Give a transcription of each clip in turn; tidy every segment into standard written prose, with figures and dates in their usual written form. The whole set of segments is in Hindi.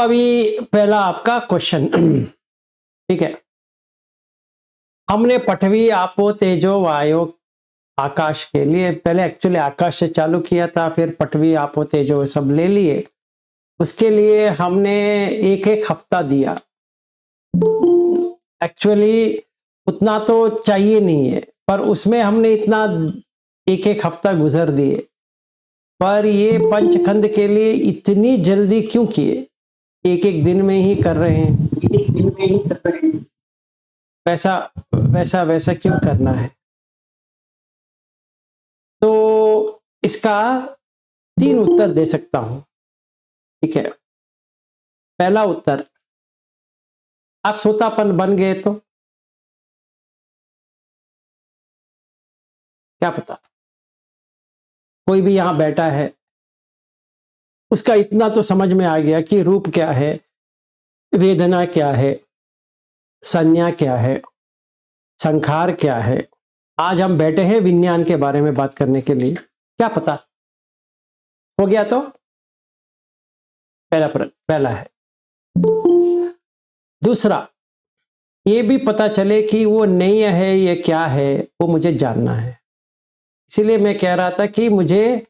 अभी पहला आपका क्वेश्चन ठीक है। हमने पृथ्वी आपो तेजो वायु आकाश के लिए पहले एक्चुअली आकाश से चालू किया था, फिर पृथ्वी आपो तेजो सब ले लिए। उसके लिए हमने एक एक हफ्ता दिया। एक्चुअली उतना तो चाहिए नहीं है, पर उसमें हमने इतना एक एक हफ्ता गुजर दिए। पर ये पंचखंड के लिए इतनी जल्दी क्यों किए? एक एक दिन में ही कर रहे हैं। वैसा वैसा वैसा क्यों करना है? तो इसका 3 उत्तर दे सकता हूं। ठीक है, पहला उत्तर, आप सोतापन बन गए तो क्या पता, कोई भी यहां बैठा है उसका इतना तो समझ में आ गया कि रूप क्या है, वेदना क्या है, संज्ञा क्या है, संखार क्या है। आज हम बैठे हैं विज्ञान के बारे में बात करने के लिए। क्या पता हो गया तो पहला है। दूसरा, ये भी पता चले कि वो नहीं है, ये क्या है, वो मुझे जानना है। इसीलिए मैं कह रहा था कि मुझे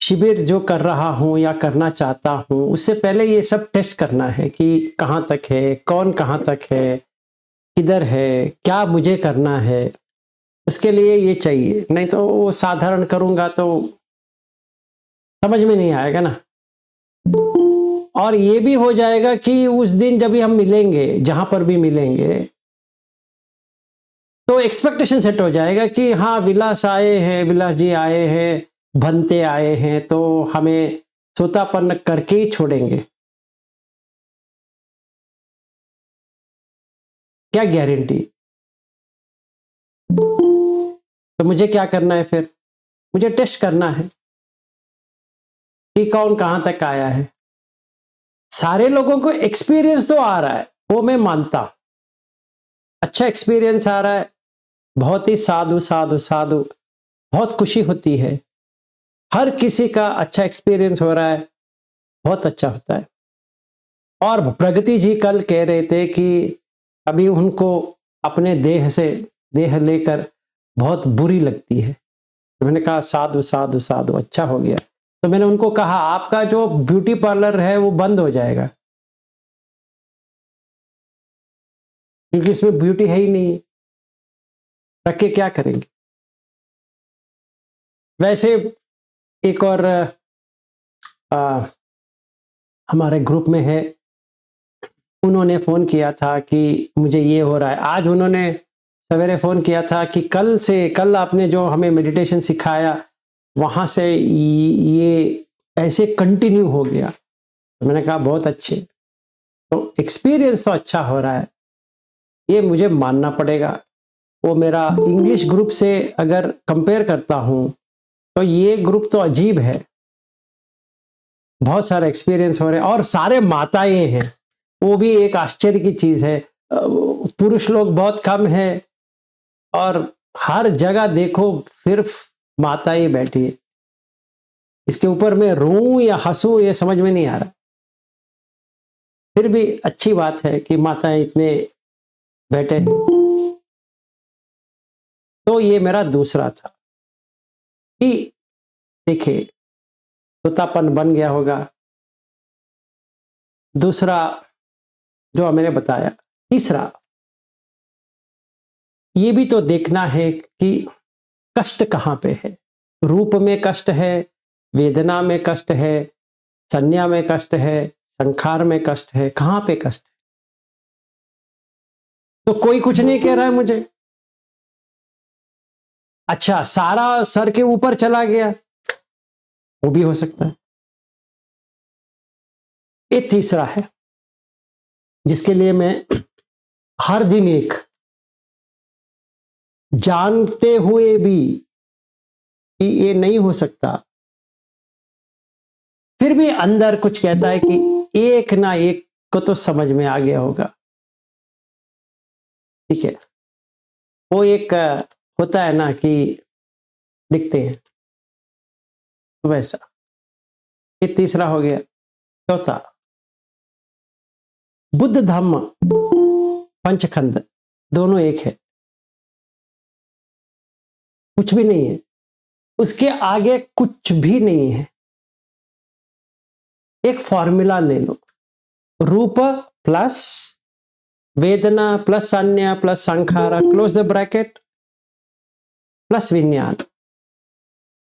शिविर जो कर रहा हूं या करना चाहता हूं, उससे पहले ये सब टेस्ट करना है कि कहां तक है, कौन कहां तक है, किधर है, क्या मुझे करना है। उसके लिए ये चाहिए, नहीं तो वो साधारण करूंगा तो समझ में नहीं आएगा ना। और ये भी हो जाएगा कि उस दिन जब भी हम मिलेंगे, जहां पर भी मिलेंगे, तो एक्सपेक्टेशन सेट हो जाएगा कि हाँ विलास आए हैं, विलास जी आए हैं, भंते आए हैं, तो हमें सोतापन्न करके ही छोड़ेंगे। क्या गारंटी? तो मुझे क्या करना है फिर? मुझे टेस्ट करना है कि कौन कहां तक आया है। सारे लोगों को एक्सपीरियंस तो आ रहा है, वो मैं मानता, अच्छा एक्सपीरियंस आ रहा है, बहुत ही साधु साधु साधु, बहुत खुशी होती है। हर किसी का अच्छा एक्सपीरियंस हो रहा है, बहुत अच्छा होता है। और प्रगति जी कल कह रहे थे कि अभी उनको अपने देह लेकर बहुत बुरी लगती है। तो मैंने कहा साधु साधु साधु, अच्छा हो गया। तो मैंने उनको कहा आपका जो ब्यूटी पार्लर है वो बंद हो जाएगा, क्योंकि इसमें ब्यूटी है ही नहीं, रख के क्या करेंगे। वैसे एक और हमारे ग्रुप में है, उन्होंने फोन किया था कि मुझे ये हो रहा है। आज उन्होंने सवेरे फोन किया था कि कल आपने जो हमें मेडिटेशन सिखाया वहां से ये ऐसे कंटिन्यू हो गया। तो मैंने कहा बहुत अच्छे, तो एक्सपीरियंस तो अच्छा हो रहा है, ये मुझे मानना पड़ेगा। वो मेरा इंग्लिश ग्रुप से अगर कंपेयर करता हूं तो ये ग्रुप तो अजीब है, बहुत सारा एक्सपीरियंस हो रहे हैं और सारे माताएं हैं, वो भी एक आश्चर्य की चीज है। पुरुष लोग बहुत कम है और हर जगह देखो सिर्फ माताएं बैठी है। इसके ऊपर मैं रोऊं या हंसूं ये समझ में नहीं आ रहा। फिर भी अच्छी बात है कि माताएं इतने बैठे हैं। तो ये मेरा दूसरा था कि देखिए तोतापन बन गया होगा। दूसरा जो मैंने बताया। तीसरा, ये भी तो देखना है कि कष्ट कहां पे है। रूप में कष्ट है, वेदना में कष्ट है, संज्ञा में कष्ट है, संखार में कष्ट है, कहां पे कष्ट है? तो कोई कुछ नहीं कह रहा है मुझे। अच्छा सारा सर के ऊपर चला गया, वो भी हो सकता है। ये तीसरा है जिसके लिए मैं हर दिन एक जानते हुए भी कि ये नहीं हो सकता, फिर भी अंदर कुछ कहता है कि एक ना एक को तो समझ में आ गया होगा। ठीक है, वो एक होता है ना कि दिखते हैं, वैसा। ये तीसरा हो गया। चौथा, बुद्ध धम्म पंचखंड दोनों एक है, कुछ भी नहीं है, उसके आगे कुछ भी नहीं है। एक फॉर्मूला ले लो, रूप plus vedana plus sangya plus sankhara close the bracket plus vigyan,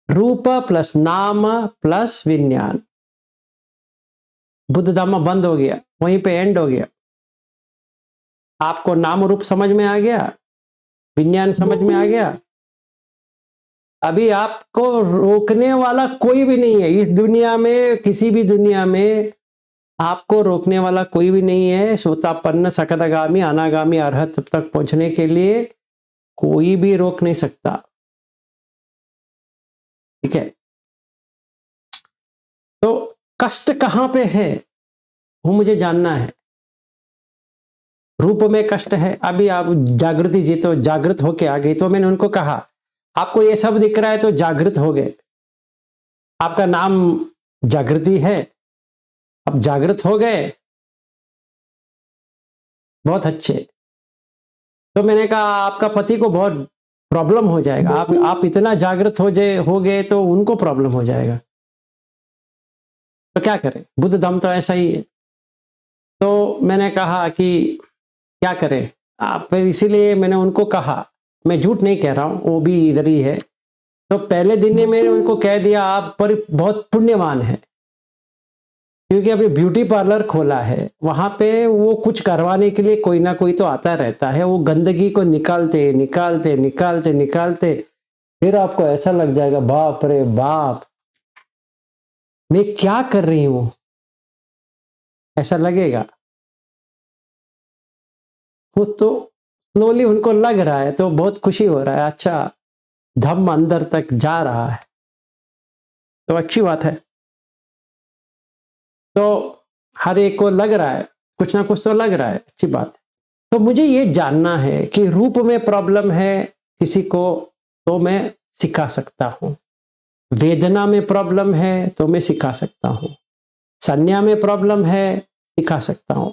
roop plus नाम प्लस विज्ञान। बुद्ध धम्म बंद हो गया, वहीं पे एंड हो गया। आपको नाम रूप समझ में आ गया, विज्ञान समझ में आ गया। अभी आपको रोकने वाला कोई भी नहीं है इस दुनिया में, किसी भी दुनिया में आपको रोकने वाला कोई भी नहीं है। सोतापन्न सकदगामी अनागामी अरहत तक पहुंचने के लिए कोई भी रोक नहीं सकता। ठीक है, तो कष्ट कहां पे है वो मुझे जानना है। रूप में कष्ट है। अभी आप जागृति जी तो जागृत होके आ गई, तो मैंने उनको कहा आपको ये सब दिख रहा है तो जागृत हो गए, आपका नाम जागृति है, अब जागृत हो गए, बहुत अच्छे। तो मैंने कहा आपका पति को बहुत प्रॉब्लम हो जाएगा, आप इतना जागृत हो गए तो उनको प्रॉब्लम हो जाएगा, तो क्या करें। बुद्ध धम्म तो ऐसा ही है। तो मैंने कहा कि क्या करें आप, इसीलिए मैंने उनको कहा, मैं झूठ नहीं कह रहा हूं, वो भी इधर ही है। तो पहले दिन में मैंने उनको कह दिया आप पर बहुत पुण्यवान है, क्योंकि अभी ब्यूटी पार्लर खोला है, वहां पे वो कुछ करवाने के लिए कोई ना कोई तो आता रहता है। वो गंदगी को निकालते निकालते निकालते निकालते फिर आपको ऐसा लग जाएगा बाप रे बाप मैं क्या कर रही हूं, ऐसा लगेगा। वो तो स्लोली उनको लग रहा है, तो बहुत खुशी हो रहा है, अच्छा धम्म अंदर तक जा रहा है, तो अच्छी बात है। तो हर एक को लग रहा है, कुछ ना कुछ तो लग रहा है, अच्छी बात है। तो मुझे ये जानना है कि रूप में प्रॉब्लम है किसी को तो मैं सिखा सकता हूं, वेदना में प्रॉब्लम है तो मैं सिखा सकता हूं, संज्ञा में प्रॉब्लम है सिखा सकता हूं,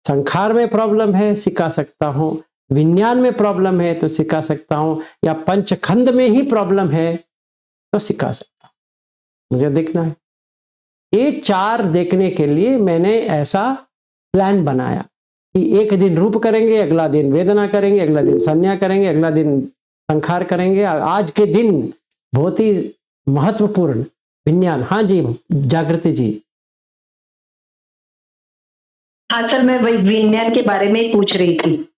संखार में प्रॉब्लम है सिखा सकता हूं, विज्ञान में प्रॉब्लम है तो सिखा सकता हूं, या पंचखंड में ही प्रॉब्लम है तो सिखा सकता हूं। मुझे देखना है। ये चार देखने के लिए मैंने ऐसा प्लान बनाया कि एक दिन रूप करेंगे, अगला दिन वेदना करेंगे, अगला दिन संज्ञा करेंगे, अगला दिन संखार करेंगे। आज के दिन बहुत ही महत्वपूर्ण विज्ञान। हाँ जी जागृति जी। हाँ सर, मैं वही विज्ञान के बारे में ही पूछ रही थी।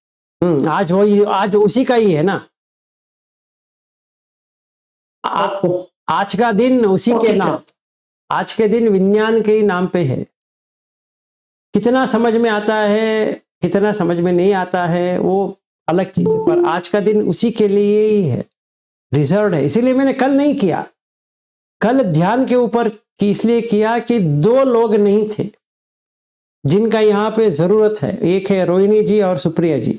आज उसी का ही है ना, आज का दिन उसी के नाम, आज के दिन विज्ञान के ही नाम पे है। कितना समझ में आता है कितना समझ में नहीं आता है वो अलग चीज है, पर आज का दिन उसी के लिए ही है, रिजर्व है। इसीलिए मैंने कल नहीं किया, कल ध्यान के ऊपर इसलिए किया कि दो लोग नहीं थे जिनका यहाँ पे जरूरत है। एक है रोहिणी जी और सुप्रिया जी,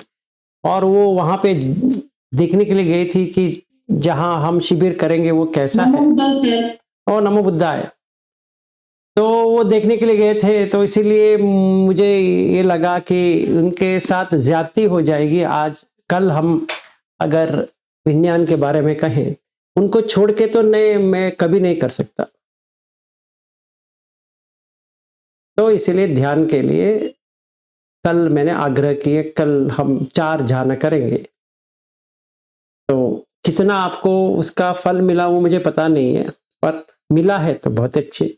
और वो वहां पे देखने के लिए गई थी कि जहां हम शिविर करेंगे वो कैसा है। और नमो बुद्धाय। तो वो देखने के लिए गए थे, तो इसीलिए मुझे ये लगा कि उनके साथ ज्यादती हो जाएगी आज। कल हम अगर विज्ञान के बारे में कहें, उनको छोड़ के तो नहीं, मैं कभी नहीं कर सकता। तो इसीलिए ध्यान के लिए कल मैंने आग्रह किए, कल हम 4 ध्यान करेंगे। तो कितना आपको उसका फल मिला वो मुझे पता नहीं है, पर मिला है तो बहुत अच्छे।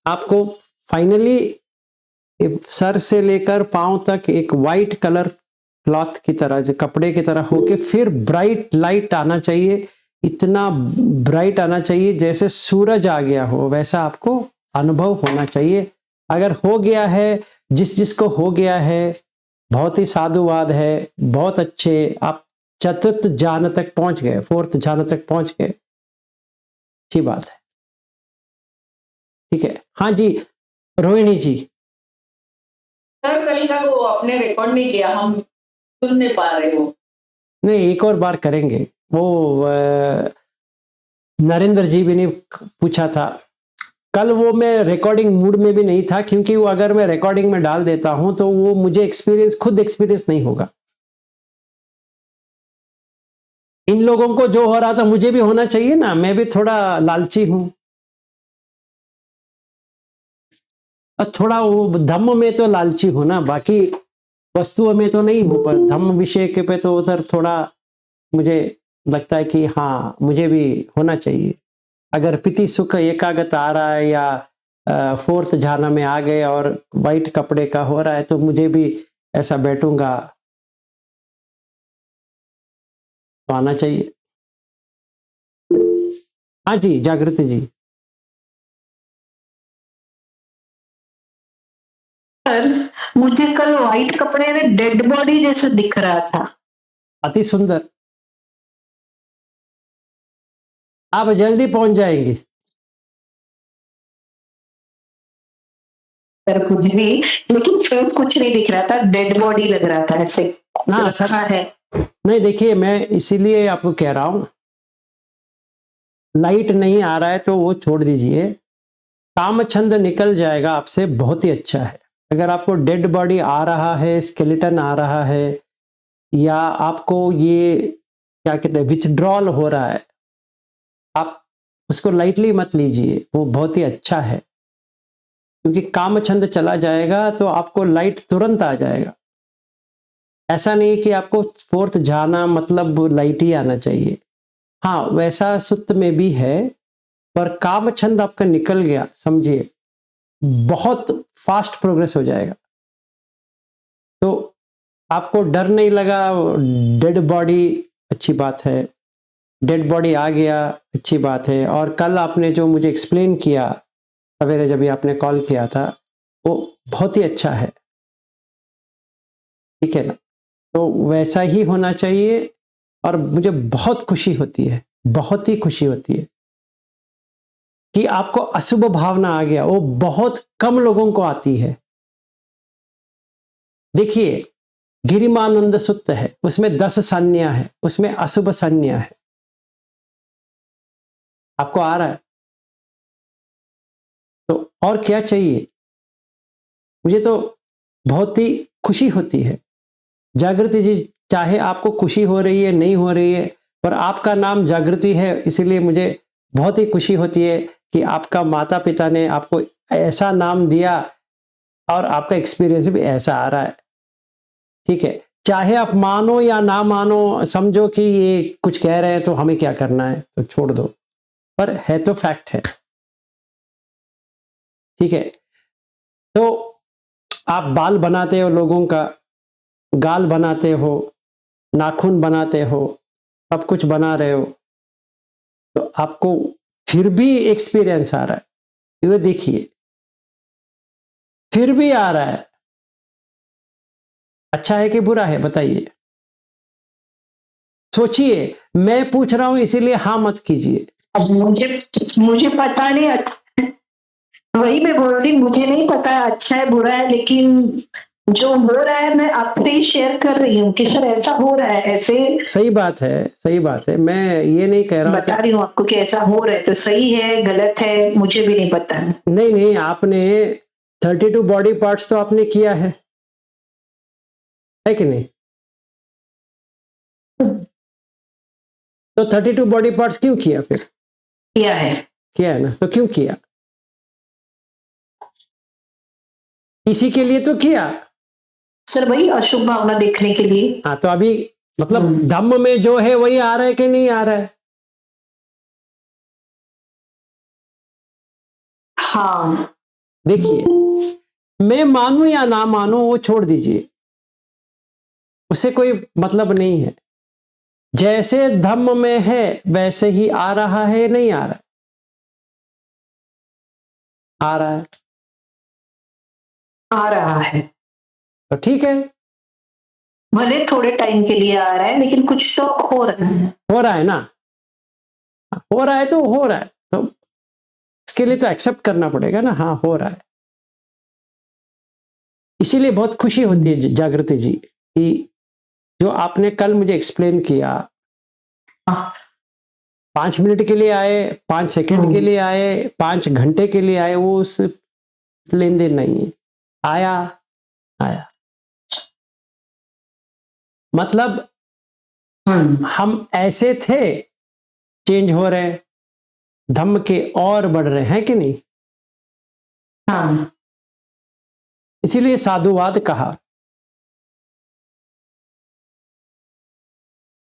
आपको फाइनली सर से लेकर पांव तक एक वाइट कलर क्लॉथ की तरह, जो कपड़े की तरह होके फिर ब्राइट लाइट आना चाहिए, इतना ब्राइट आना चाहिए जैसे सूरज आ गया हो, वैसा आपको अनुभव होना चाहिए। अगर हो गया है, जिसको हो गया है बहुत ही साधुवाद है, बहुत अच्छे। आप चतुर्थ ज्ञान तक पहुंच गए, 4th ज्ञान तक पहुंच गए, अच्छी बात है। ठीक है, हाँ जी रोहिणी जी। सर कल का वो आपने रिकॉर्ड नहीं किया, हम सुन नहीं पा रहे हो। नहीं, एक और बार करेंगे। वो नरेंद्र जी भी ने पूछा था कल वो मैं रिकॉर्डिंग मूड में भी नहीं था, क्योंकि वो अगर मैं रिकॉर्डिंग में डाल देता हूं तो वो मुझे खुद एक्सपीरियंस नहीं होगा। इन लोगों को जो हो रहा था मुझे भी होना चाहिए ना, मैं भी थोड़ा लालची हूं और थोड़ा वो धम्म में तो लालची हूं ना, बाकी वस्तुओं में तो नहीं हूं, पर धम्म विषय के पे तो उधर थोड़ा मुझे लगता है कि हाँ मुझे भी होना चाहिए। अगर पिति सुख एकागत आ रहा है या फोर्थ झाना में आ गए और वाइट कपड़े का हो रहा है तो मुझे भी ऐसा बैठूंगा तो आना चाहिए। हाँ जी जागृति जी। सर, मुझे कल व्हाइट कपड़े में डेड बॉडी जैसा दिख रहा था। अति सुंदर, आप जल्दी पहुंच जाएंगे। सर कुछ भी, लेकिन फेस कुछ नहीं दिख रहा था, डेड बॉडी लग रहा था ऐसे हाँ रखा सब है। नहीं, देखिए मैं इसीलिए आपको कह रहा हूं, लाइट नहीं आ रहा है तो वो छोड़ दीजिए, काम छंद निकल जाएगा आपसे, बहुत ही अच्छा है। अगर आपको डेड बॉडी आ रहा है, स्केलेटन आ रहा है, या आपको ये क्या कहते हैं विथड्रॉल हो रहा है, आप उसको लाइटली मत लीजिए, वो बहुत ही अच्छा है, क्योंकि काम छंद चला जाएगा तो आपको लाइट तुरंत आ जाएगा। ऐसा नहीं कि आपको फोर्थ जाना मतलब लाइट ही आना चाहिए, हाँ वैसा सुत्त में भी है, पर काम छंद आपका निकल गया समझिए, बहुत फास्ट प्रोग्रेस हो जाएगा। तो आपको डर नहीं लगा, डेड बॉडी अच्छी बात है, डेड बॉडी आ गया अच्छी बात है। और कल आपने जो मुझे एक्सप्लेन किया सवेरे जब भी आपने कॉल किया था वो बहुत ही अच्छा है, ठीक है ना, तो वैसा ही होना चाहिए। और मुझे बहुत खुशी होती है, बहुत ही खुशी होती है कि आपको अशुभ भावना आ गया, वो बहुत कम लोगों को आती है। देखिए गिरिमानंद सुत्त है, उसमें 10 संज्ञा है, उसमें अशुभ संज्ञा है, आपको आ रहा है तो और क्या चाहिए। मुझे तो बहुत ही खुशी होती है जागृति जी, चाहे आपको खुशी हो रही है नहीं हो रही है, पर आपका नाम जागृति है, इसीलिए मुझे बहुत ही खुशी होती है कि आपका माता पिता ने आपको ऐसा नाम दिया और आपका एक्सपीरियंस भी ऐसा आ रहा है, ठीक है। चाहे आप मानो या ना मानो, समझो कि ये कुछ कह रहे हैं तो हमें क्या करना है, तो छोड़ दो, पर है तो फैक्ट है, ठीक है। तो आप बाल बनाते हो लोगों का, गाल बनाते हो, नाखून बनाते हो, सब कुछ बना रहे हो, तो आपको फिर भी एक्सपीरियंस आ रहा है, ये देखिए फिर भी आ रहा है, अच्छा है कि बुरा है बताइए, सोचिए। मैं पूछ रहा हूं इसीलिए हाँ मत कीजिए। अब मुझे मुझे पता नहीं, वही मैं बोल रही, मुझे नहीं पता अच्छा है बुरा है, लेकिन जो हो रहा है मैं आपसे ही शेयर कर रही हूँ कि सर ऐसा हो रहा है, ऐसे सही बात है, सही बात है, मैं ये नहीं कह रहा हूं बता रही हूँ आपको कि ऐसा हो रहा है, तो सही है गलत है मुझे भी नहीं पता है। नहीं नहीं, आपने 32 बॉडी पार्ट्स तो आपने किया है कि नहीं, तो 32 बॉडी पार्ट्स क्यों किया फिर, किया है। किया है ना, तो क्यों किया, इसी के लिए तो किया। सर वही अशुभ भावना देखने के लिए। हाँ तो अभी मतलब धम्म में जो है वही आ रहा है कि नहीं आ रहा है, हाँ देखिए मैं मानूं या ना मानूं वो छोड़ दीजिए, उससे कोई मतलब नहीं है, जैसे धम्म में है वैसे ही आ रहा है, नहीं आ रहा है, आ रहा है, आ रहा है, तो ठीक है, भले थोड़े टाइम के लिए आ रहा है लेकिन कुछ तो हो रहा है। हो रहा है ना, हो रहा है तो हो रहा है, तो इसके लिए तो एक्सेप्ट करना पड़ेगा ना, हाँ हो रहा है। इसीलिए बहुत खुशी होती है जागृति जी कि जो आपने कल मुझे एक्सप्लेन किया, हाँ। 5 मिनट के लिए आए, 5 सेकंड के लिए आए, 5 घंटे के लिए आए, वो उस लेन देन नहीं है। आया आया मतलब हम ऐसे थे, चेंज हो रहे, धम्म के और बढ़ रहे हैं कि नहीं। हाँ इसीलिए साधुवाद कहा।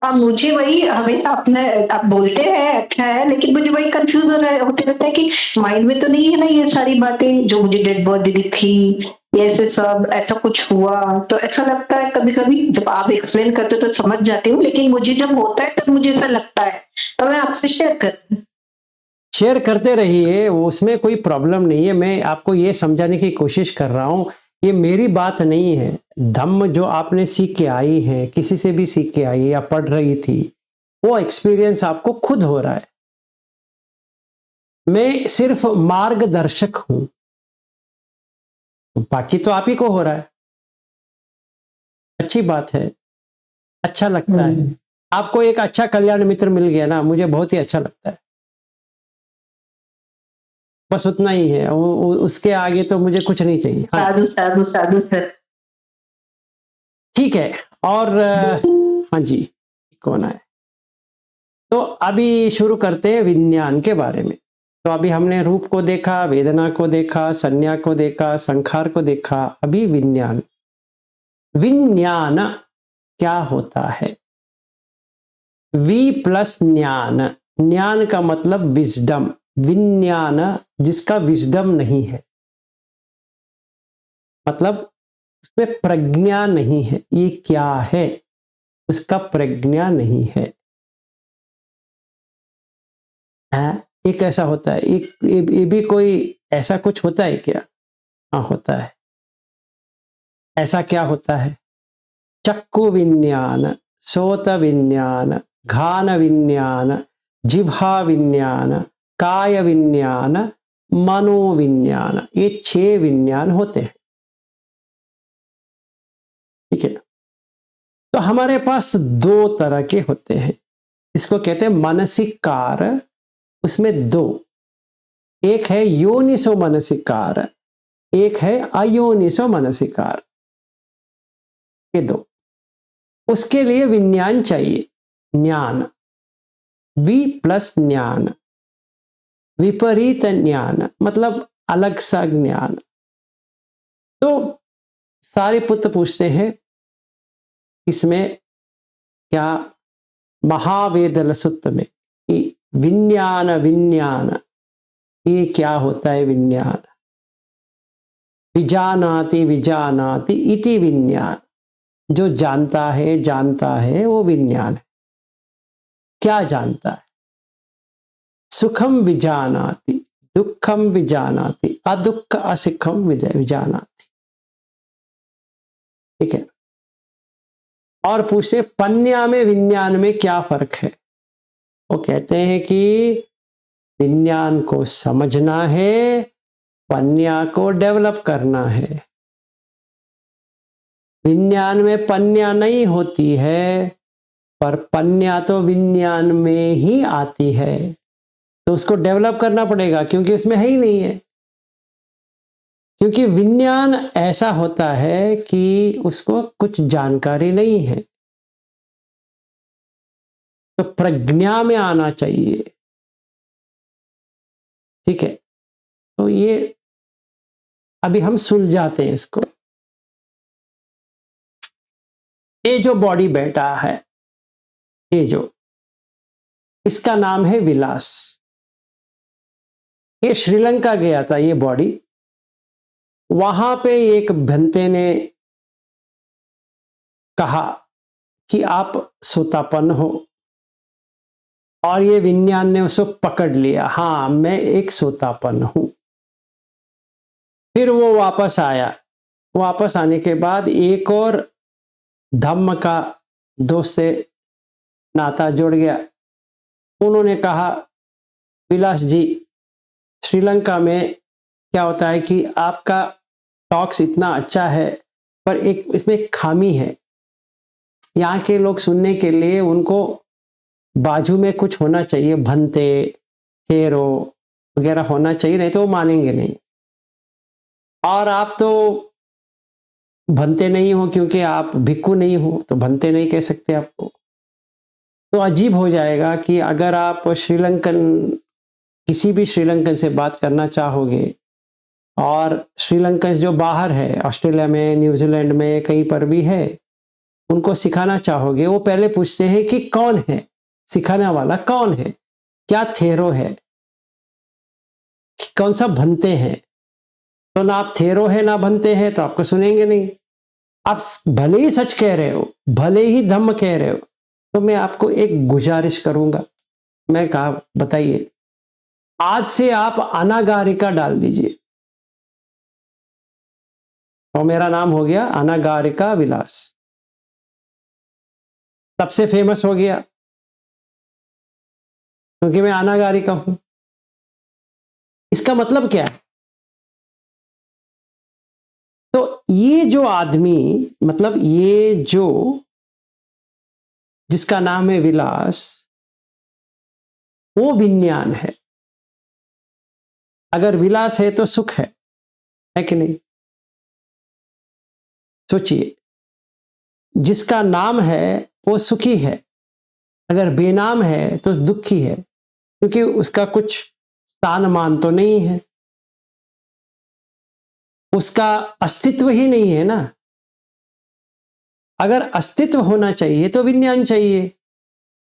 अब मुझे वही हमेशा अपने आप बोलते हैं अच्छा है, लेकिन मुझे वही कंफ्यूज होते रहता है कि माइंड में तो नहीं है ना ये सारी बातें जो मुझे डेड बॉडी दिखी, ये ऐसे सब ऐसा कुछ हुआ। तो ऐसा लगता है कभी कभी जब आप एक्सप्लेन करते हो तो समझ जाती हूँ, लेकिन मुझे जब होता है तब मुझे ऐसा लगता है, तो मैं आपसे शेयर करते रहिए, उसमें कोई प्रॉब्लम नहीं है। मैं आपको ये समझाने की कोशिश कर रहा हूँ, ये मेरी बात नहीं है। धम्म जो आपने सीख के आई है, किसी से भी सीख के आई या पढ़ रही थी, वो एक्सपीरियंस आपको खुद हो रहा है। मैं सिर्फ मार्गदर्शक हूं, बाकी तो आप ही को हो रहा है। अच्छी बात है, अच्छा लगता है। आपको एक अच्छा कल्याण मित्र मिल गया ना, मुझे बहुत ही अच्छा लगता है। बस उतना ही है, उसके आगे तो मुझे कुछ नहीं चाहिए। हाँ साधु साधु साधु सर। ठीक है। और हाँ जी, कौन है? तो अभी शुरू करते हैं विज्ञान के बारे में। तो अभी हमने रूप को देखा, वेदना को देखा, संज्ञा को देखा, संखार को देखा। अभी विज्ञान। विज्ञान क्या होता है? वी प्लस ज्ञान। ज्ञान का मतलब विजडम। विज्ञान जिसका विजडम नहीं है, मतलब उसमें प्रज्ञा नहीं है। ये क्या है? उसका प्रज्ञा नहीं है। एक ऐसा होता है, ये भी कोई ऐसा कुछ होता है क्या? हाँ होता है। ऐसा क्या होता है? चक्षु विज्ञान, सोत विज्ञान, घान विज्ञान, जिह्वा विज्ञान, काय विज्ञान, मनोविज्ञान, ये 6 विज्ञान होते हैं। ठीक है। तो हमारे पास 2 तरह के होते हैं, इसको कहते हैं मानसिकार। उसमें 2, एक है योनिसो मनसिकार, एक है अयोनिसो मनसिकार। ये 2। उसके लिए विज्ञान चाहिए, ज्ञान। वी प्लस ज्ञान, विपरीत ज्ञान, मतलब अलग सा ज्ञान। तो सारे पुत्र पूछते हैं इसमें क्या महावेदल सूत्र में कि विज्ञान विज्ञान ये क्या होता है? विज्ञान विजानाति विजानाति इति विज्ञान, जो जानता है वो विज्ञान है। क्या जानता है? सुखम विजानाति, दुखम विजानाति, अदुख असुखम विजानाति। ठीक है। और पूछते पन्या में विज्ञान में क्या फर्क है? वो कहते हैं कि विज्ञान को समझना है, पन्या को डेवलप करना है। विज्ञान में पन्या नहीं होती है, पर पन्या तो विज्ञान में ही आती है, तो उसको डेवलप करना पड़ेगा, क्योंकि उसमें है ही नहीं है। क्योंकि विज्ञान ऐसा होता है कि उसको कुछ जानकारी नहीं है, तो प्रज्ञा में आना चाहिए। ठीक है। तो ये अभी हम सुलझाते हैं इसको। ये जो बॉडी बैठा है, ये जो, इसका नाम है विलास। ये श्रीलंका गया था ये बॉडी। वहां पे एक भंते ने कहा कि आप सोतापन हो, और ये विज्ञान ने उसको पकड़ लिया, हाँ मैं एक सोतापन हूं। फिर वो वापस आया। वापस आने के बाद एक और धम्म का दोस्त से नाता जुड़ गया। उन्होंने कहा विलास जी, श्रीलंका में क्या होता है कि आपका टॉक्स इतना अच्छा है, पर एक इसमें खामी है। यहाँ के लोग सुनने के लिए उनको बाजू में कुछ होना चाहिए, भंते ठेरो वगैरह होना चाहिए, नहीं तो वो मानेंगे नहीं। और आप तो भंते नहीं हो क्योंकि आप भिक्खु नहीं हो, तो भंते नहीं कह सकते आपको। तो अजीब हो जाएगा कि अगर आप श्रीलंकन, किसी भी श्रीलंकन से बात करना चाहोगे और श्रीलंकन जो बाहर है, ऑस्ट्रेलिया में, न्यूजीलैंड में, कहीं पर भी है, उनको सिखाना चाहोगे, वो पहले पूछते हैं कि कौन है सिखाने वाला, कौन है, क्या थेरो है, कौन सा भंते हैं। तो ना आप थेरो है ना भंते हैं, तो आपको सुनेंगे नहीं। आप भले ही सच कह रहे हो, भले ही धम्म कह रहे हो, तो मैं आपको एक गुजारिश करूंगा। मैं कहा बताइए, आज से आप अनागारिका डाल दीजिए, तो मेरा नाम हो गया अनागारिका विलास, तब से फेमस हो गया क्योंकि मैं अनागारिका हूं। इसका मतलब क्या है? तो ये जो आदमी, मतलब ये जो जिसका नाम है विलास, वो विज्ञान है। अगर विलास है तो सुख है कि नहीं? सोचिए, जिसका नाम है वो सुखी है, अगर बेनाम है तो दुखी है, क्योंकि उसका कुछ स्थान मान तो नहीं है, उसका अस्तित्व ही नहीं है ना। अगर अस्तित्व होना चाहिए तो विज्ञान चाहिए।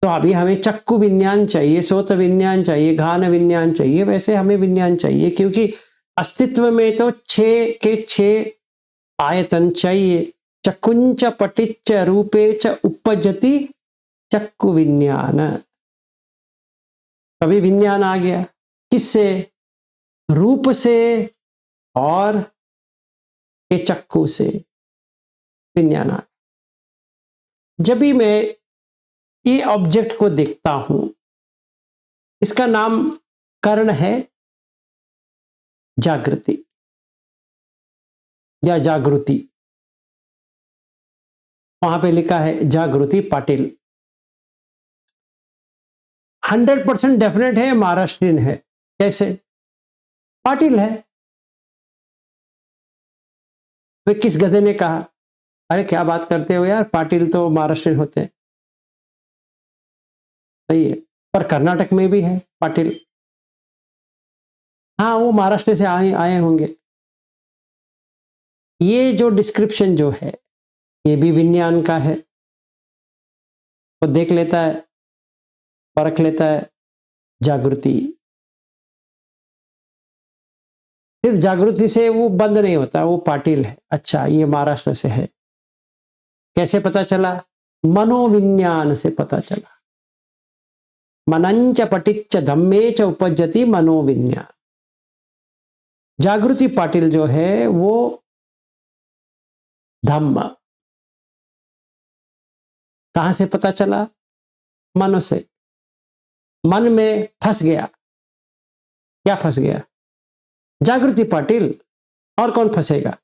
तो अभी हमें चक्कु विज्ञान चाहिए, सोत विज्ञान चाहिए, घान विज्ञान चाहिए, वैसे हमें विज्ञान चाहिए, क्योंकि अस्तित्व में तो 6 के 6 आयतन चाहिए। चक्कुंच पटिच्च रूपे च उपजति चक्कु विज्ञान। अभी विज्ञान आ गया, किससे? रूप से और ये चक्कू से विज्ञान आ गया। जब भी मैं ये ऑब्जेक्ट को देखता हूं, इसका नाम कर्ण है जागृति या जागृति। वहां पे लिखा है जागृति पाटिल। 100% डेफिनेट है, महाराष्ट्रियन है। कैसे? पाटिल है। वे किस गधे ने कहा? अरे क्या बात करते हो यार, पाटिल तो महाराष्ट्रियन होते हैं। सही है, पर कर्नाटक में भी है पाटिल। हाँ, वो महाराष्ट्र से आए आए होंगे। ये जो डिस्क्रिप्शन जो है, ये भी विज्ञान का है। वो देख लेता है, परख लेता है, जागृति। सिर्फ जागृति से वो बंद नहीं होता, वो पाटिल है। अच्छा, ये महाराष्ट्र से है। कैसे पता चला? मनोविज्ञान से पता चला। मनंच पटिच्च धम्मे च उपजति मनोविज्ञान। जागृति पाटिल जो है वो धम्म। कहां से पता चला? मन से। मन में फंस गया। क्या फंस गया? जागृति पाटिल। और कौन फंसेगा?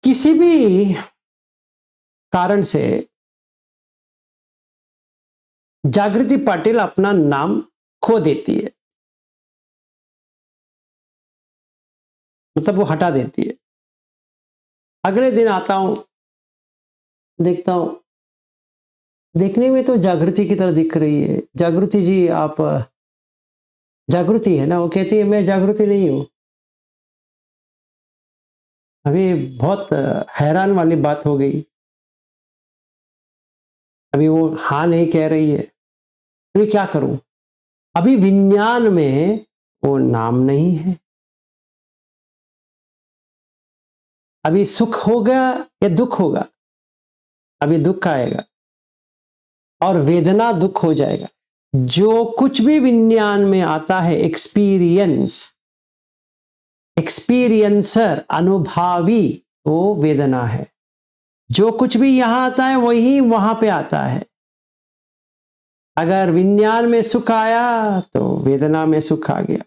किसी भी कारण से जागृति पाटिल अपना नाम खो देती है, मतलब वो हटा देती है। अगले दिन आता हूं, देखता हूं, देखने में तो जागृति की तरह दिख रही है। जागृति जी, आप जागृति है ना? वो कहती है मैं जागृति नहीं हूं। अभी बहुत हैरान वाली बात हो गई। अभी वो हाँ नहीं कह रही है। अभी क्या करूं? अभी विज्ञान में वो नाम नहीं है। अभी सुख होगा या दुख होगा? अभी दुख आएगा और वेदना दुख हो जाएगा। जो कुछ भी विज्ञान में आता है, एक्सपीरियंस, एक्सपीरियंसर, अनुभवी, वो वेदना है। जो कुछ भी यहां आता है वही वहां पे आता है। अगर विज्ञान में सुख आया तो वेदना में सुख आ गया,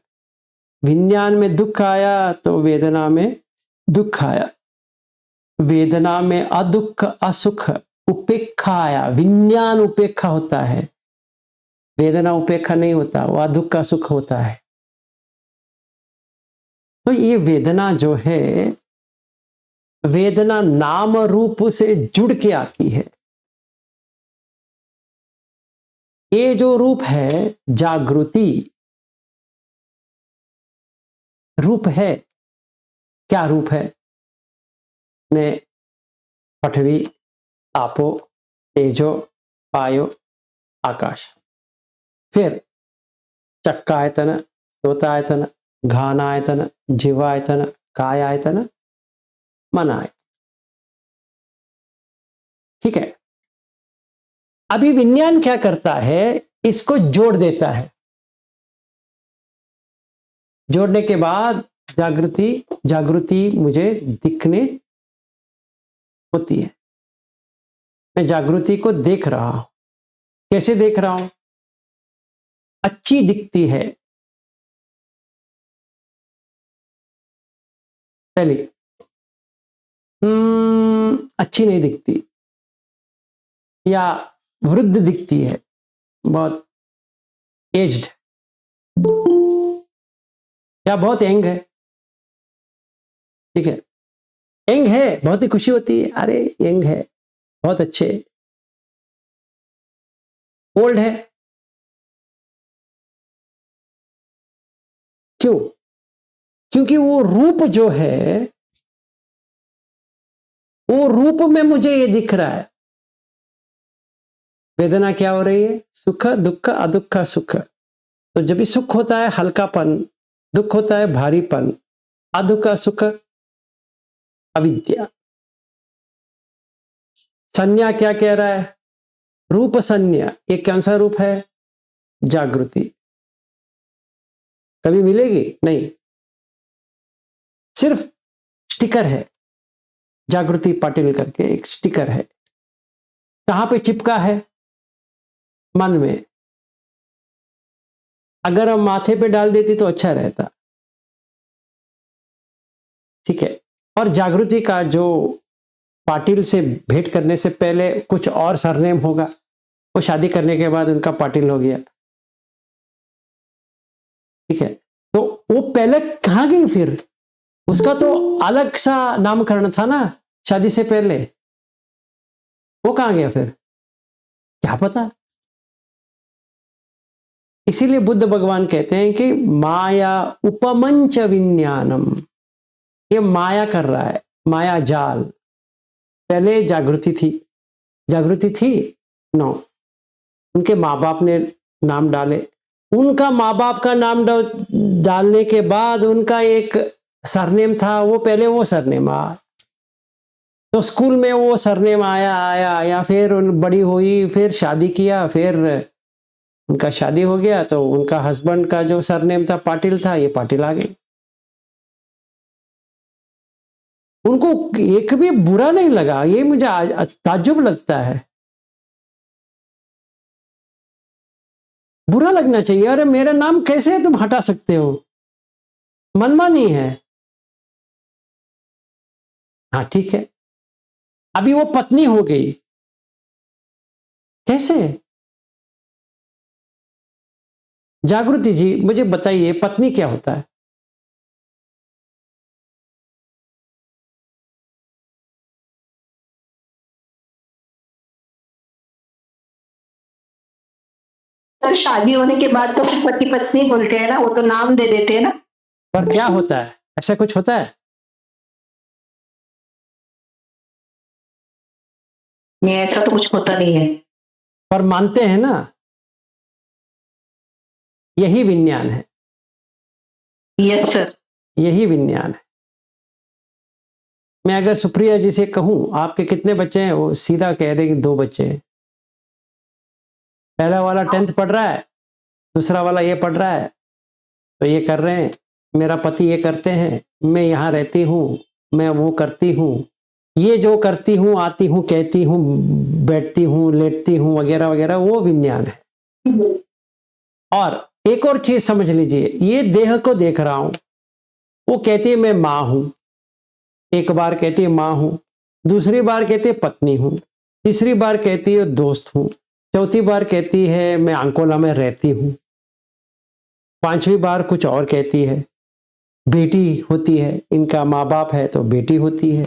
विज्ञान में दुख आया तो वेदना में दुख आया, वेदना में अदुख असुख उपेक्षा आया, विज्ञान उपेक्षा होता है, वेदना उपेक्षा नहीं होता, वह दुख का सुख होता है। तो ये वेदना जो है, वेदना नाम रूप से जुड़ के आती है। ये जो रूप है जागृति रूप है, क्या रूप है? में पृथ्वी, आपो, तेजो, वायु, आकाश, फिर चक्कायतन, सोतायतन, घानायतन, जीवायतन, कायायतन, मनायतन। ठीक है। अभी विज्ञान क्या करता है? इसको जोड़ देता है। जोड़ने के बाद जागृति मुझे दिखने होती है। मैं जागृति को देख रहा हूं। कैसे देख रहा हूं? अच्छी दिखती है पहले, अच्छी नहीं दिखती, या वृद्ध दिखती है, बहुत एज्ड, या बहुत यंग है। ठीक है, यंग है, बहुत ही खुशी होती है, अरे यंग है, बहुत अच्छे। ओल्ड है, क्यों? क्योंकि वो रूप जो है, वो रूप में मुझे ये दिख रहा है। वेदना क्या हो रही है? सुख दुख, अदुख सुख। तो जब भी सुख होता है हल्कापन, दुख होता है भारीपन, अदुख सुख अविद्या। संज्ञा क्या कह रहा है? रूप संज्ञा। ये कौन सा रूप है? जागृति। कभी मिलेगी नहीं, सिर्फ स्टिकर है, जागृति पाटिल करके एक स्टिकर है। कहां पे चिपका है? मन में। अगर हम माथे पे डाल देती तो अच्छा रहता। ठीक है। और जागृति का जो पाटिल से भेंट करने से पहले कुछ और सरनेम होगा, वो शादी करने के बाद उनका पाटिल हो गया। ठीक है, तो वो पहले कहां गई फिर? उसका तो अलग सा नामकरण था ना शादी से पहले, वो कहां गया फिर? क्या पता। इसीलिए बुद्ध भगवान कहते हैं कि माया उपमंच विज्ञानम, ये माया कर रहा है, माया जाल। पहले जागृति थी नो, उनके माँ बाप ने नाम डाले, उनका माँ बाप का नाम डालने के बाद उनका एक सरनेम था, वो पहले वो सरनेम आया, तो स्कूल में वो सरनेम आया, फिर बड़ी हुई, फिर शादी किया, फिर उनका शादी हो गया, तो उनका हस्बैंड का जो सरनेम था पाटिल था, ये पाटिल आ गई। उनको एक भी बुरा नहीं लगा, ये मुझे ताज्जुब लगता है। बुरा लगना चाहिए, अरे मेरा नाम कैसे तुम हटा सकते हो? मनमानी है। हाँ ठीक है, अभी वो पत्नी हो गई, कैसे? जागृति जी मुझे बताइए, पत्नी क्या होता है? सर शादी होने के बाद तो फिर पति पत्नी बोलते हैं ना, वो तो नाम दे देते हैं ना। पर क्या होता है? ऐसा कुछ होता है? नहीं, ऐसा तो कुछ होता नहीं है। पर मानते हैं ना, यही विज्ञान है। Yes sir. यही विज्ञान है। मैं अगर सुप्रिया जी से कहूं आपके कितने बच्चे हैं, वो सीधा कह देगी 2 बच्चे हैं। पहला वाला 10th पढ़ रहा है, दूसरा वाला ये पढ़ रहा है, तो ये कर रहे हैं, मेरा पति ये करते हैं, मैं यहाँ रहती हूँ, मैं वो करती हूँ, ये जो करती हूँ, आती हूँ, कहती हूँ, बैठती हूँ, लेटती हूँ, वगैरह वगैरह, वो विज्ञान है। और एक और चीज समझ लीजिए, ये देह को देख रहा हूं, वो कहती है मैं मां हूं, एक बार कहती है मां हूं, दूसरी बार कहती है पत्नी हूं, तीसरी बार कहती है दोस्त हूं, चौथी बार कहती है मैं अंकोला में रहती हूं, पांचवी बार कुछ और कहती है, बेटी होती है, इनका माँ बाप है तो बेटी होती है,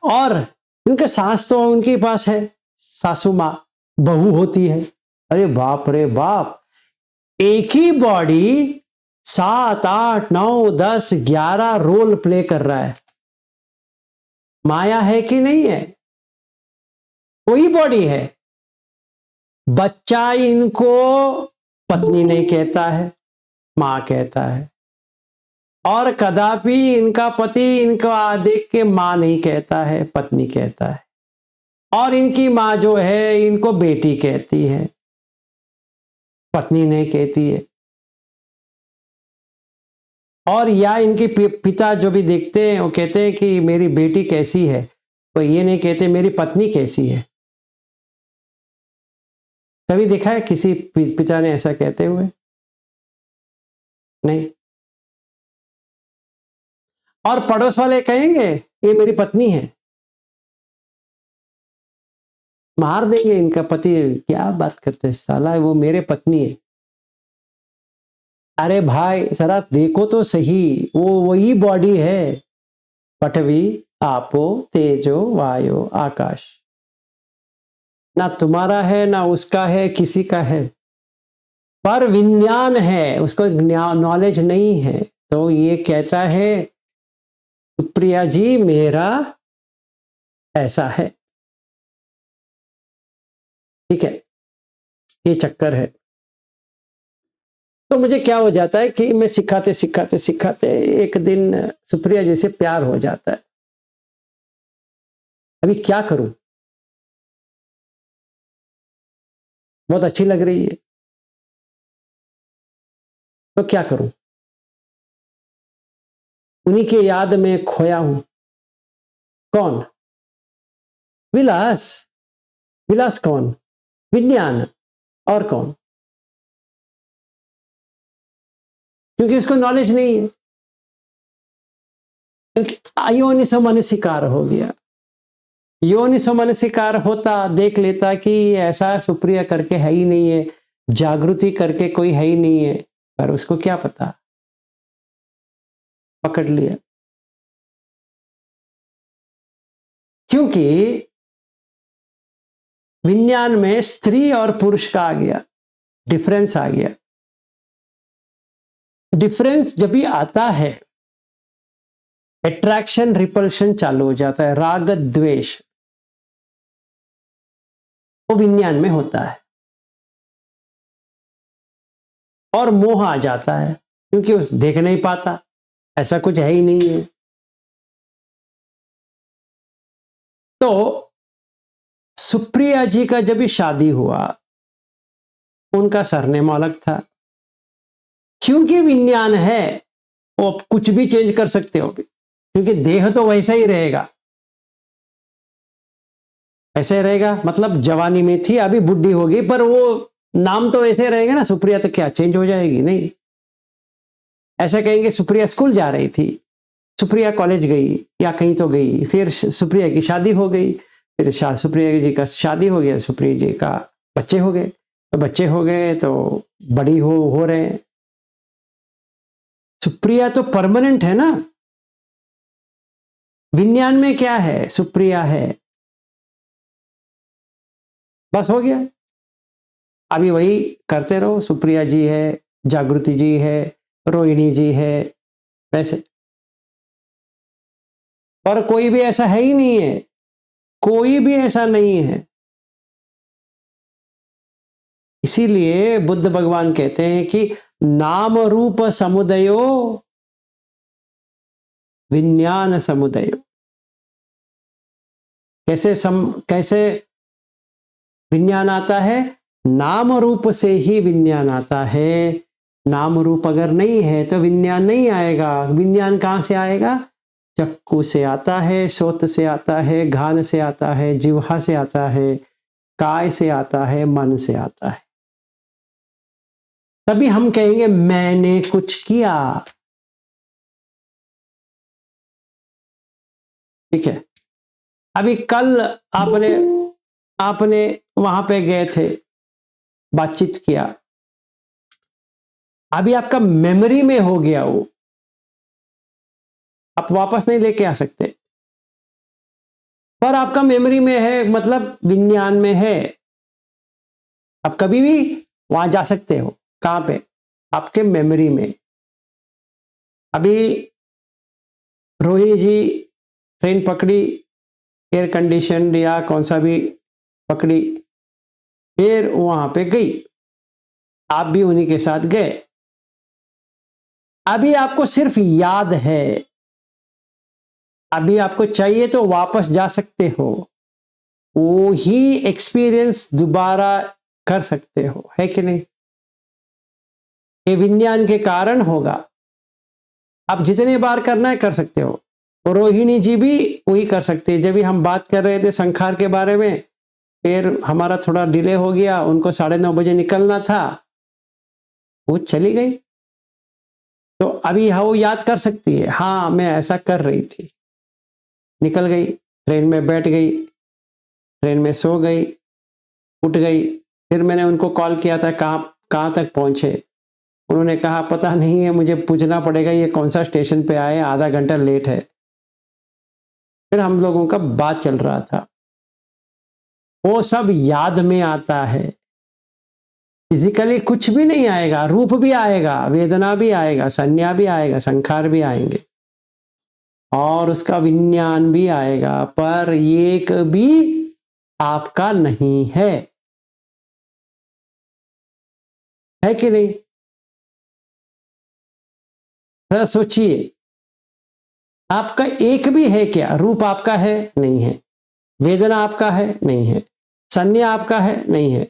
और इनके सास तो उनके पास है, सासू माँ, बहू होती है। अरे बाप रे बाप, एक ही बॉडी 7, 8, 9, 10, 11 रोल प्ले कर रहा है। माया है कि नहीं है? कोई बॉडी है। बच्चा इनको पत्नी नहीं कहता है, मां कहता है, और कदापि इनका पति इनका देख के मां नहीं कहता है, पत्नी कहता है, और इनकी मां जो है इनको बेटी कहती है, पत्नी नहीं कहती है। और या इनके पिता जो भी देखते हैं वो कहते हैं कि मेरी बेटी कैसी है, तो ये नहीं कहते मेरी पत्नी कैसी है। कभी देखा है किसी पिता ने ऐसा कहते हुए? नहीं। और पड़ोस वाले कहेंगे ये मेरी पत्नी है, मार देंगे इनका पति, क्या बात करते हैं साला, वो मेरे पत्नी है। अरे भाई जरा देखो तो सही, वो वही बॉडी है, पृथ्वी आपो तेजो वायु आकाश, ना तुम्हारा है ना उसका है, किसी का है, पर विज्ञान है, उसको नॉलेज नहीं है। तो ये कहता है सुप्रिया जी मेरा ऐसा है, ठीक है, ये चक्कर है। तो मुझे क्या हो जाता है कि मैं सिखाते सिखाते सिखाते एक दिन सुप्रिया जी से प्यार हो जाता है। अभी क्या करूं, बहुत अच्छी लग रही है, तो क्या करूं, उन्हीं के याद में खोया हूं। कौन? विलास। विलास कौन? विज्ञान। और कौन? क्योंकि इसको नॉलेज नहीं है, क्योंकि अयोनिसो मनसिकार हो गया। योनिसो मनसिकार होता, देख लेता कि ऐसा सुप्रिया करके है ही नहीं है, जागृति करके कोई है ही नहीं है, पर उसको क्या पता, पकड़ लिया। क्योंकि विज्ञान में स्त्री और पुरुष का आ गया, डिफरेंस आ गया। डिफरेंस जब भी आता है, अट्रैक्शन रिपल्शन चालू हो जाता है, राग द्वेष, वो विज्ञान में होता है, और मोह आ जाता है, क्योंकि उस देख नहीं पाता, ऐसा कुछ है ही नहीं है। तो सुप्रिया जी का जब भी शादी हुआ, उनका सरनेम अलग था, क्योंकि विज्ञान है, वो आप कुछ भी चेंज कर सकते हो, क्योंकि देह तो वैसा ही रहेगा, ऐसे रहेगा, मतलब जवानी में थी अभी बुढ़ी होगी, पर वो नाम तो वैसे रहेगा ना, सुप्रिया तो क्या चेंज हो जाएगी? नहीं। ऐसा कहेंगे सुप्रिया स्कूल जा रही थी, सुप्रिया कॉलेज गई या कहीं तो गई, फिर सुप्रिया की शादी हो गई, फिर सुप्रिया जी का शादी हो गया, सुप्रिया जी का बच्चे हो गए, तो बच्चे हो गए तो बड़ी हो रहे हैं। सुप्रिया तो परमानेंट है ना, विज्ञान में क्या है, सुप्रिया है, बस हो गया। अभी वही करते रहो, सुप्रिया जी है, जागृति जी है, रोहिणी जी है, वैसे। और कोई भी ऐसा है ही नहीं है, कोई भी ऐसा नहीं है। इसीलिए बुद्ध भगवान कहते हैं कि नाम रूप समुदयो विज्ञान समुदयो। कैसे विज्ञान आता है? नाम रूप से ही विज्ञान आता है। नाम रूप अगर नहीं है तो विज्ञान नहीं आएगा। विज्ञान कहां से आएगा? चक्कू से आता है, सोत से आता है, घान से आता है, जिह्वा से आता है, काय से आता है, मन से आता है। तभी हम कहेंगे मैंने कुछ किया। ठीक है। अभी कल आपने आपने वहां पे गए थे, बातचीत किया, अभी आपका मेमोरी में हो गया वो, आप वापस नहीं लेके आ सकते, पर आपका मेमोरी में है, मतलब विज्ञान में है, आप कभी भी वहां जा सकते हो। कहां पे? आपके मेमोरी में। अभी रोहिणी जी ट्रेन पकड़ी, एयर कंडीशन या कौन सा भी पकड़ी, फिर वहां पे गई, आप भी उन्हीं के साथ गए। अभी आपको सिर्फ याद है, अभी आपको चाहिए तो वापस जा सकते हो, वो ही एक्सपीरियंस दोबारा कर सकते हो, है कि नहीं? ये विज्ञान के कारण होगा, आप जितने बार करना है कर सकते हो। और रोहिणी जी भी वही कर सकते हैं। जब भी हम बात कर रहे थे संखार के बारे में, फिर हमारा थोड़ा डिले हो गया, उनको 9:30 बजे निकलना था, वो चली गई, तो अभी हाँ वो याद कर सकती है, हाँ मैं ऐसा कर रही थी, निकल गई, ट्रेन में बैठ गई, ट्रेन में सो गई, उठ गई। फिर मैंने उनको कॉल किया था, कहाँ तक पहुंचे? उन्होंने कहा पता नहीं है, मुझे पूछना पड़ेगा ये कौन सा स्टेशन पे आए, आधा घंटा लेट है। फिर हम लोगों का बात चल रहा था, वो सब याद में आता है। फिजिकली कुछ भी नहीं आएगा, रूप भी आएगा, वेदना भी आएगा, संज्ञा भी आएगा, संखार भी आएंगे, और उसका विज्ञान भी आएगा, पर एक भी आपका नहीं है कि नहीं? जरा सोचिए, आपका एक भी है क्या? रूप आपका है? नहीं है। वेदना आपका है? नहीं है। संज्ञा आपका है? नहीं है।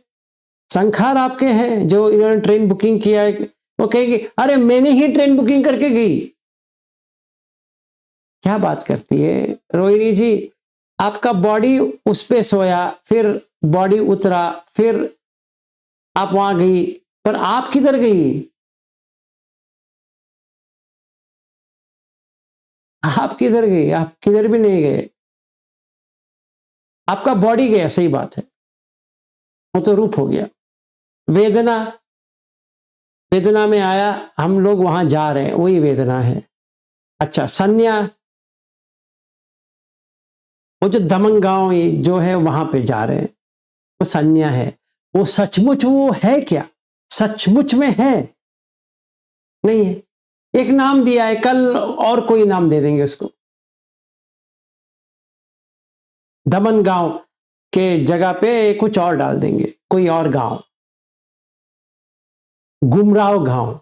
संखार आपके हैं, जो इन्होंने ट्रेन बुकिंग किया है, वो कहेगी अरे मैंने ही ट्रेन बुकिंग करके गई। क्या बात करती है रोहिणी जी? आपका बॉडी उस पे सोया, फिर बॉडी उतरा, फिर आप वहां गई, पर आप किधर गई? आप किधर गई? आप किधर भी नहीं गए, आपका बॉडी गया, सही बात है, वो तो रूप हो गया। वेदना, वेदना में आया, हम लोग वहां जा रहे हैं, वही वेदना है। अच्छा, संज्ञा, वो जो दमन गांव जो है वहां पे जा रहे हैं, वो संज्ञा है। वो सचमुच वो है क्या? सचमुच में है? नहीं है। एक नाम दिया है, कल और कोई नाम दे देंगे उसको। दमन गांव के जगह पे कुछ और डाल देंगे, कोई और गांव, गुमराव गांव,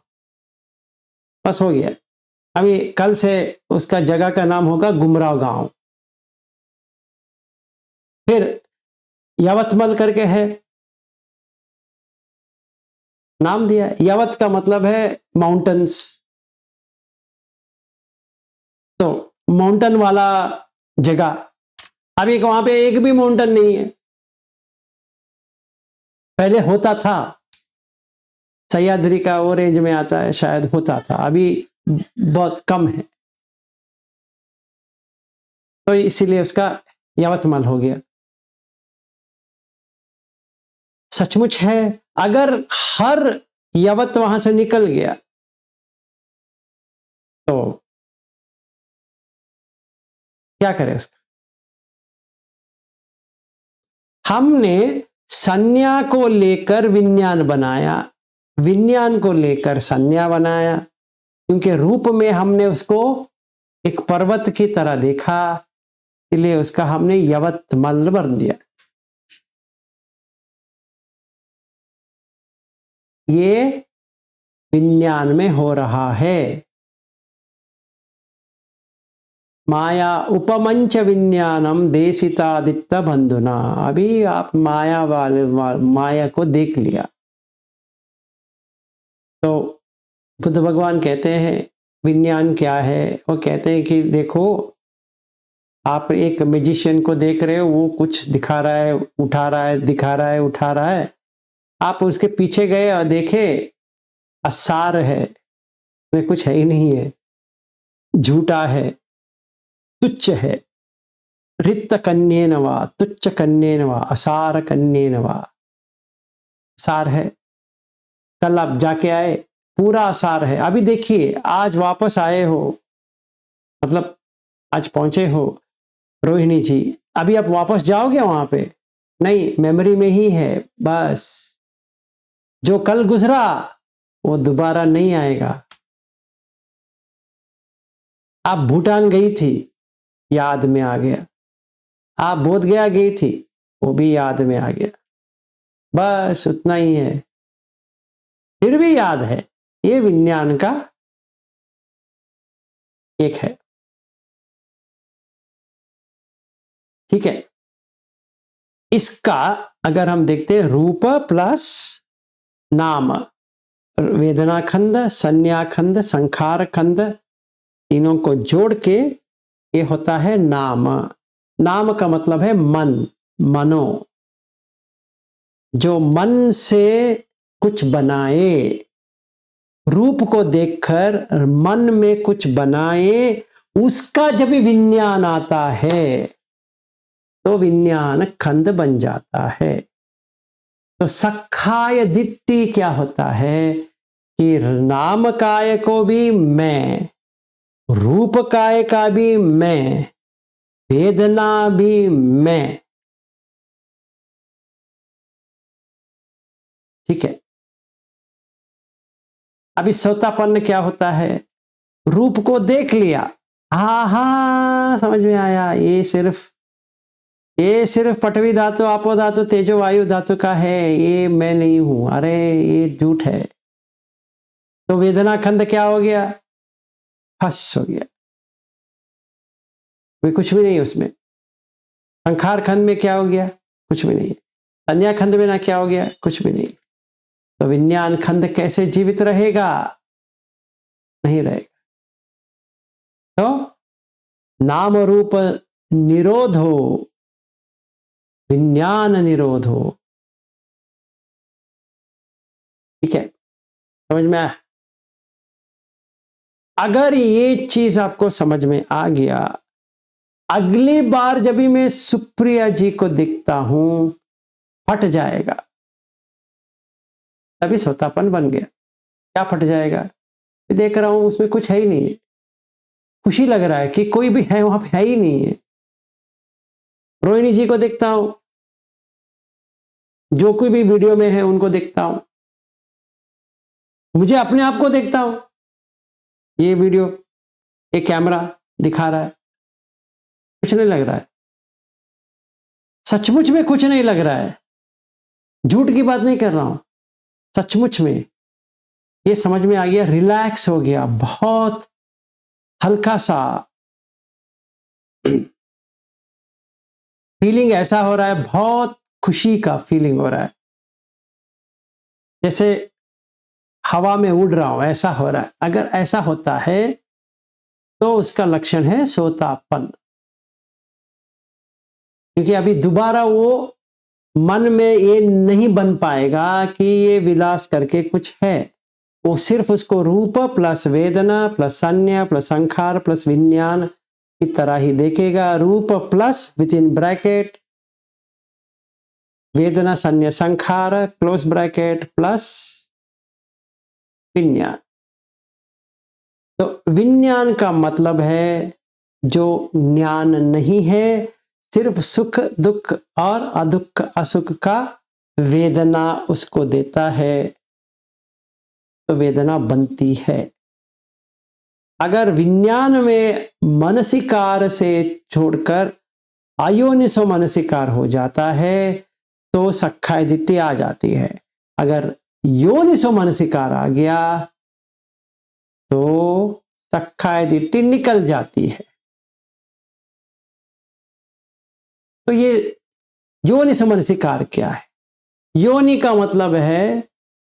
बस हो गया। अभी कल से उसका जगह का नाम होगा गुमराव गांव। फिर यवतमल करके है, नाम दिया। यवत का मतलब है माउंटेन्स, तो माउंटेन वाला जगह। अभी वहां पे एक भी माउंटेन नहीं है, पहले होता था, सह्याद्री का वो रेंज में आता है, शायद होता था, अभी बहुत कम है, तो इसीलिए उसका यवतमल हो गया। सचमुच है, अगर हर यवत वहां से निकल गया तो क्या करें उसका? हमने संज्ञा को लेकर विज्ञान बनाया, विज्ञान को लेकर संज्ञा बनाया, क्योंकि रूप में हमने उसको एक पर्वत की तरह देखा, इसलिए उसका हमने यवतमल बन दिया। ये विज्ञान में हो रहा है। माया उपमंच विज्ञानम देशितादित्य बंधुना। अभी आप माया वाले माया को देख लिया, तो बुद्ध भगवान कहते हैं विज्ञान क्या है? वो कहते हैं कि देखो, आप एक मैजिशियन को देख रहे हो, वो कुछ दिखा रहा है, उठा रहा है, दिखा रहा है, उठा रहा है, आप उसके पीछे गए और देखे असार है, में कुछ है ही नहीं है, झूठा है, तुच्छ है, रिक्त कन्येन वा, तुच्छ कन्येन वा, असार कन्येन वा। सार है, कल आप जाके आए, पूरा असार है। अभी देखिए, आज वापस आए हो, मतलब आज पहुंचे हो रोहिणी जी, अभी आप वापस जाओगे वहां पे? नहीं, मेमोरी में ही है बस। जो कल गुजरा वो दोबारा नहीं आएगा। आप भूटान गई थी, याद में आ गया। आप बोध गया गई थी, वो भी याद में आ गया। बस उतना ही है, फिर भी याद है। ये विज्ञान का एक है। ठीक है, इसका अगर हम देखते हैं, रूप प्लस नाम, वेदना खंड, संज्ञा खंड, संखार खंड, तीनों को जोड़ के ये होता है नाम। नाम का मतलब है मन, मनो। जो मन से कुछ बनाए, रूप को देखकर मन में कुछ बनाए, उसका जब विज्ञान आता है तो विज्ञान खंड बन जाता है। तो सखाय दिट्टी क्या होता है कि नाम काय को भी मैं, रूप काय का भी मैं, वेदना भी मैं। ठीक है, अभी सौतापन्न क्या होता है? रूप को देख लिया, हा हा समझ में आया, ये सिर्फ पटवी धातु, आपो धातु, तेजो वायु धातु का है, ये मैं नहीं हूं, अरे ये झूठ है। तो वेदना खंड क्या हो गया? फस हो गया, कोई कुछ भी नहीं उसमें। संखार खंड में क्या हो गया? कुछ भी नहीं। संज्ञा खंड में ना क्या हो गया? कुछ भी नहीं। तो विज्ञान खंड कैसे जीवित रहेगा? नहीं रहेगा। तो नाम रूप निरोध हो, विज्ञान निरोध हो। ठीक है, समझ में आया? अगर ये चीज आपको समझ में आ गया, अगली बार जब भी मैं सुप्रिया जी को दिखता हूं, फट जाएगा। तभी सोतापन बन गया। क्या फट जाएगा? देख रहा हूं उसमें कुछ है ही नहीं है, खुशी लग रहा है कि कोई भी है वहां पे, है ही नहीं है। रोहिणी जी को देखता हूं, जो कोई भी वीडियो में है उनको देखता हूं, मुझे अपने आप को देखता हूं। ये वीडियो, एक कैमरा दिखा रहा है, कुछ नहीं लग रहा है, सचमुच में कुछ नहीं लग रहा है। झूठ की बात नहीं कर रहा हूं, सचमुच में ये समझ में आ गया, रिलैक्स हो गया, बहुत हल्का सा फीलिंग ऐसा हो रहा है, बहुत खुशी का फीलिंग हो रहा है, जैसे हवा में उड़ रहा हूं, ऐसा हो रहा है। अगर ऐसा होता है तो उसका लक्षण है सोतापन। क्योंकि अभी दोबारा वो मन में ये नहीं बन पाएगा कि ये विलास करके कुछ है। वो सिर्फ उसको रूप plus vedana plus sangya plus संखार plus विज्ञान की तरह ही देखेगा। रूप प्लस विद इन ब्रैकेट वेदना संज्ञा संखार क्लोज ब्रैकेट प्लस विज्ञान। तो विज्ञान का मतलब है जो ज्ञान नहीं है, सिर्फ सुख दुख और अदुख असुख का वेदना उसको देता है, तो वेदना बनती है। अगर विज्ञान में मनसिकार से छोड़कर अयोनिसो मनसिकार हो जाता है तो सखाय दिट्ठी आ जाती है। अगर योनिसो मनसिकार आ गया तो सखाय दिट्ठी निकल जाती है। तो ये योनिसो मनसिकार क्या है? योनि का मतलब है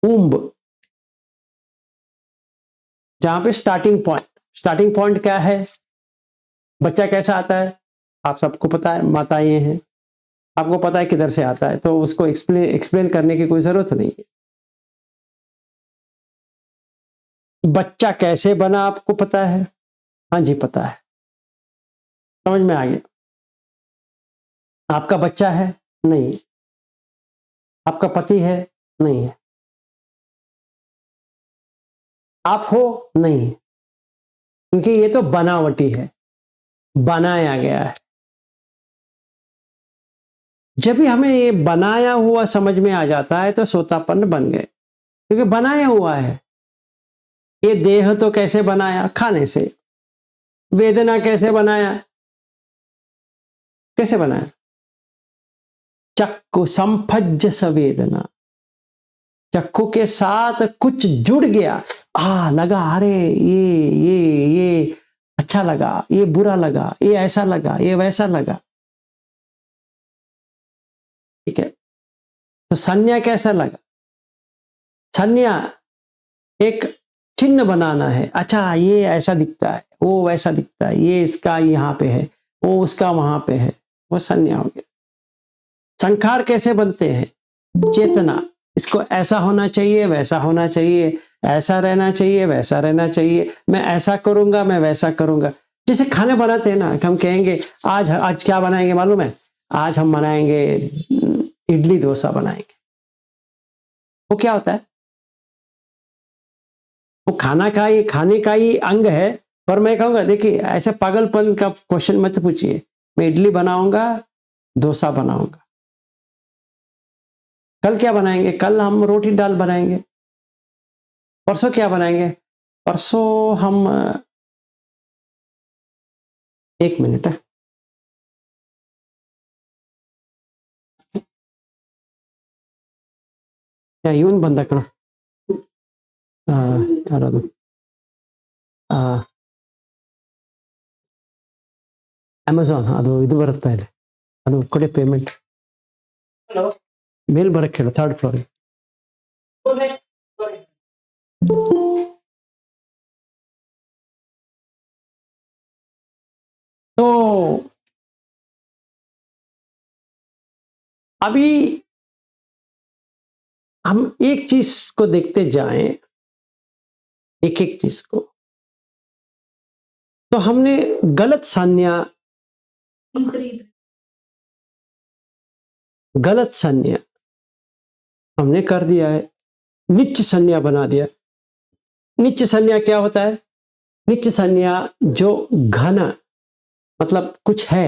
उम्ब, जहां पे स्टार्टिंग पॉइंट क्या है? बच्चा कैसा आता है आप सबको पता है, माताएं हैं, आपको पता है किधर से आता है, तो उसको एक्सप्लेन करने की कोई जरूरत नहीं है। बच्चा कैसे बना आपको पता है? हाँ जी पता है, समझ में आ गया। आपका बच्चा है? नहीं। आपका पति है? नहीं है। आप हो? नहीं। क्योंकि ये तो बनावटी है, बनाया गया है। जब भी हमें ये बनाया हुआ समझ में आ जाता है तो सोतापन्न बन गए, क्योंकि बनाया हुआ है। ये देह तो कैसे बनाया? खाने से। वेदना कैसे बनाया? कैसे बनाया? चक्षु संपज्ज सवेदना, चक्षु के साथ कुछ जुड़ गया, लगा, अरे ये अच्छा लगा, ये बुरा लगा, ये ऐसा लगा, ये वैसा लगा। ठीक है, तो संज्ञा कैसा लगा? संज्ञा एक चिन्ह बनाना है। अच्छा, ये ऐसा दिखता है, वो वैसा दिखता है, ये इसका यहाँ पे है, वो उसका वहां पे है, वो संज्ञा हो गया। संखार कैसे बनते हैं? चेतना, इसको ऐसा होना चाहिए, वैसा होना चाहिए, ऐसा रहना चाहिए, वैसा रहना चाहिए, मैं ऐसा करूंगा, मैं वैसा करूंगा। जैसे खाने बनाते हैं ना, हम कहेंगे आज क्या बनाएंगे मालूम है? आज हम बनाएंगे इडली डोसा बनाएंगे। वो क्या होता है? वो खाने का ही अंग है। पर मैं कहूंगा, देखिए, ऐसे पागलपन का क्वेश्चन मत पूछिए। मैं इडली बनाऊंगा, डोसा बनाऊंगा। कल क्या बनाएंगे? कल हम रोटी दाल बनाएंगे। परसों क्या बनाएंगे? परसों हम, एक मिनट है, ಇವನ್ ಬಂದ ಕಣ, ಯಾರದು, ಅಮೆಝಾನ್, ಅದು ಇದು ಬರುತ್ತಾ ಇದೆ, ಅದು ಕೊಡಿ ಪೇಮೆಂಟ್. ಮೇಲ್ ಬರಕ್ಕೆ ಹೇಳು, 3rd ಫ್ಲೋರ್. तो अभी हम एक चीज को देखते जाएं, एक एक चीज को, तो हमने गलत संज्ञा हमने कर दिया है, नित्य संज्ञा बना दिया। नित्य संज्ञा क्या होता है? नित्य संज्ञा जो घन, मतलब कुछ है,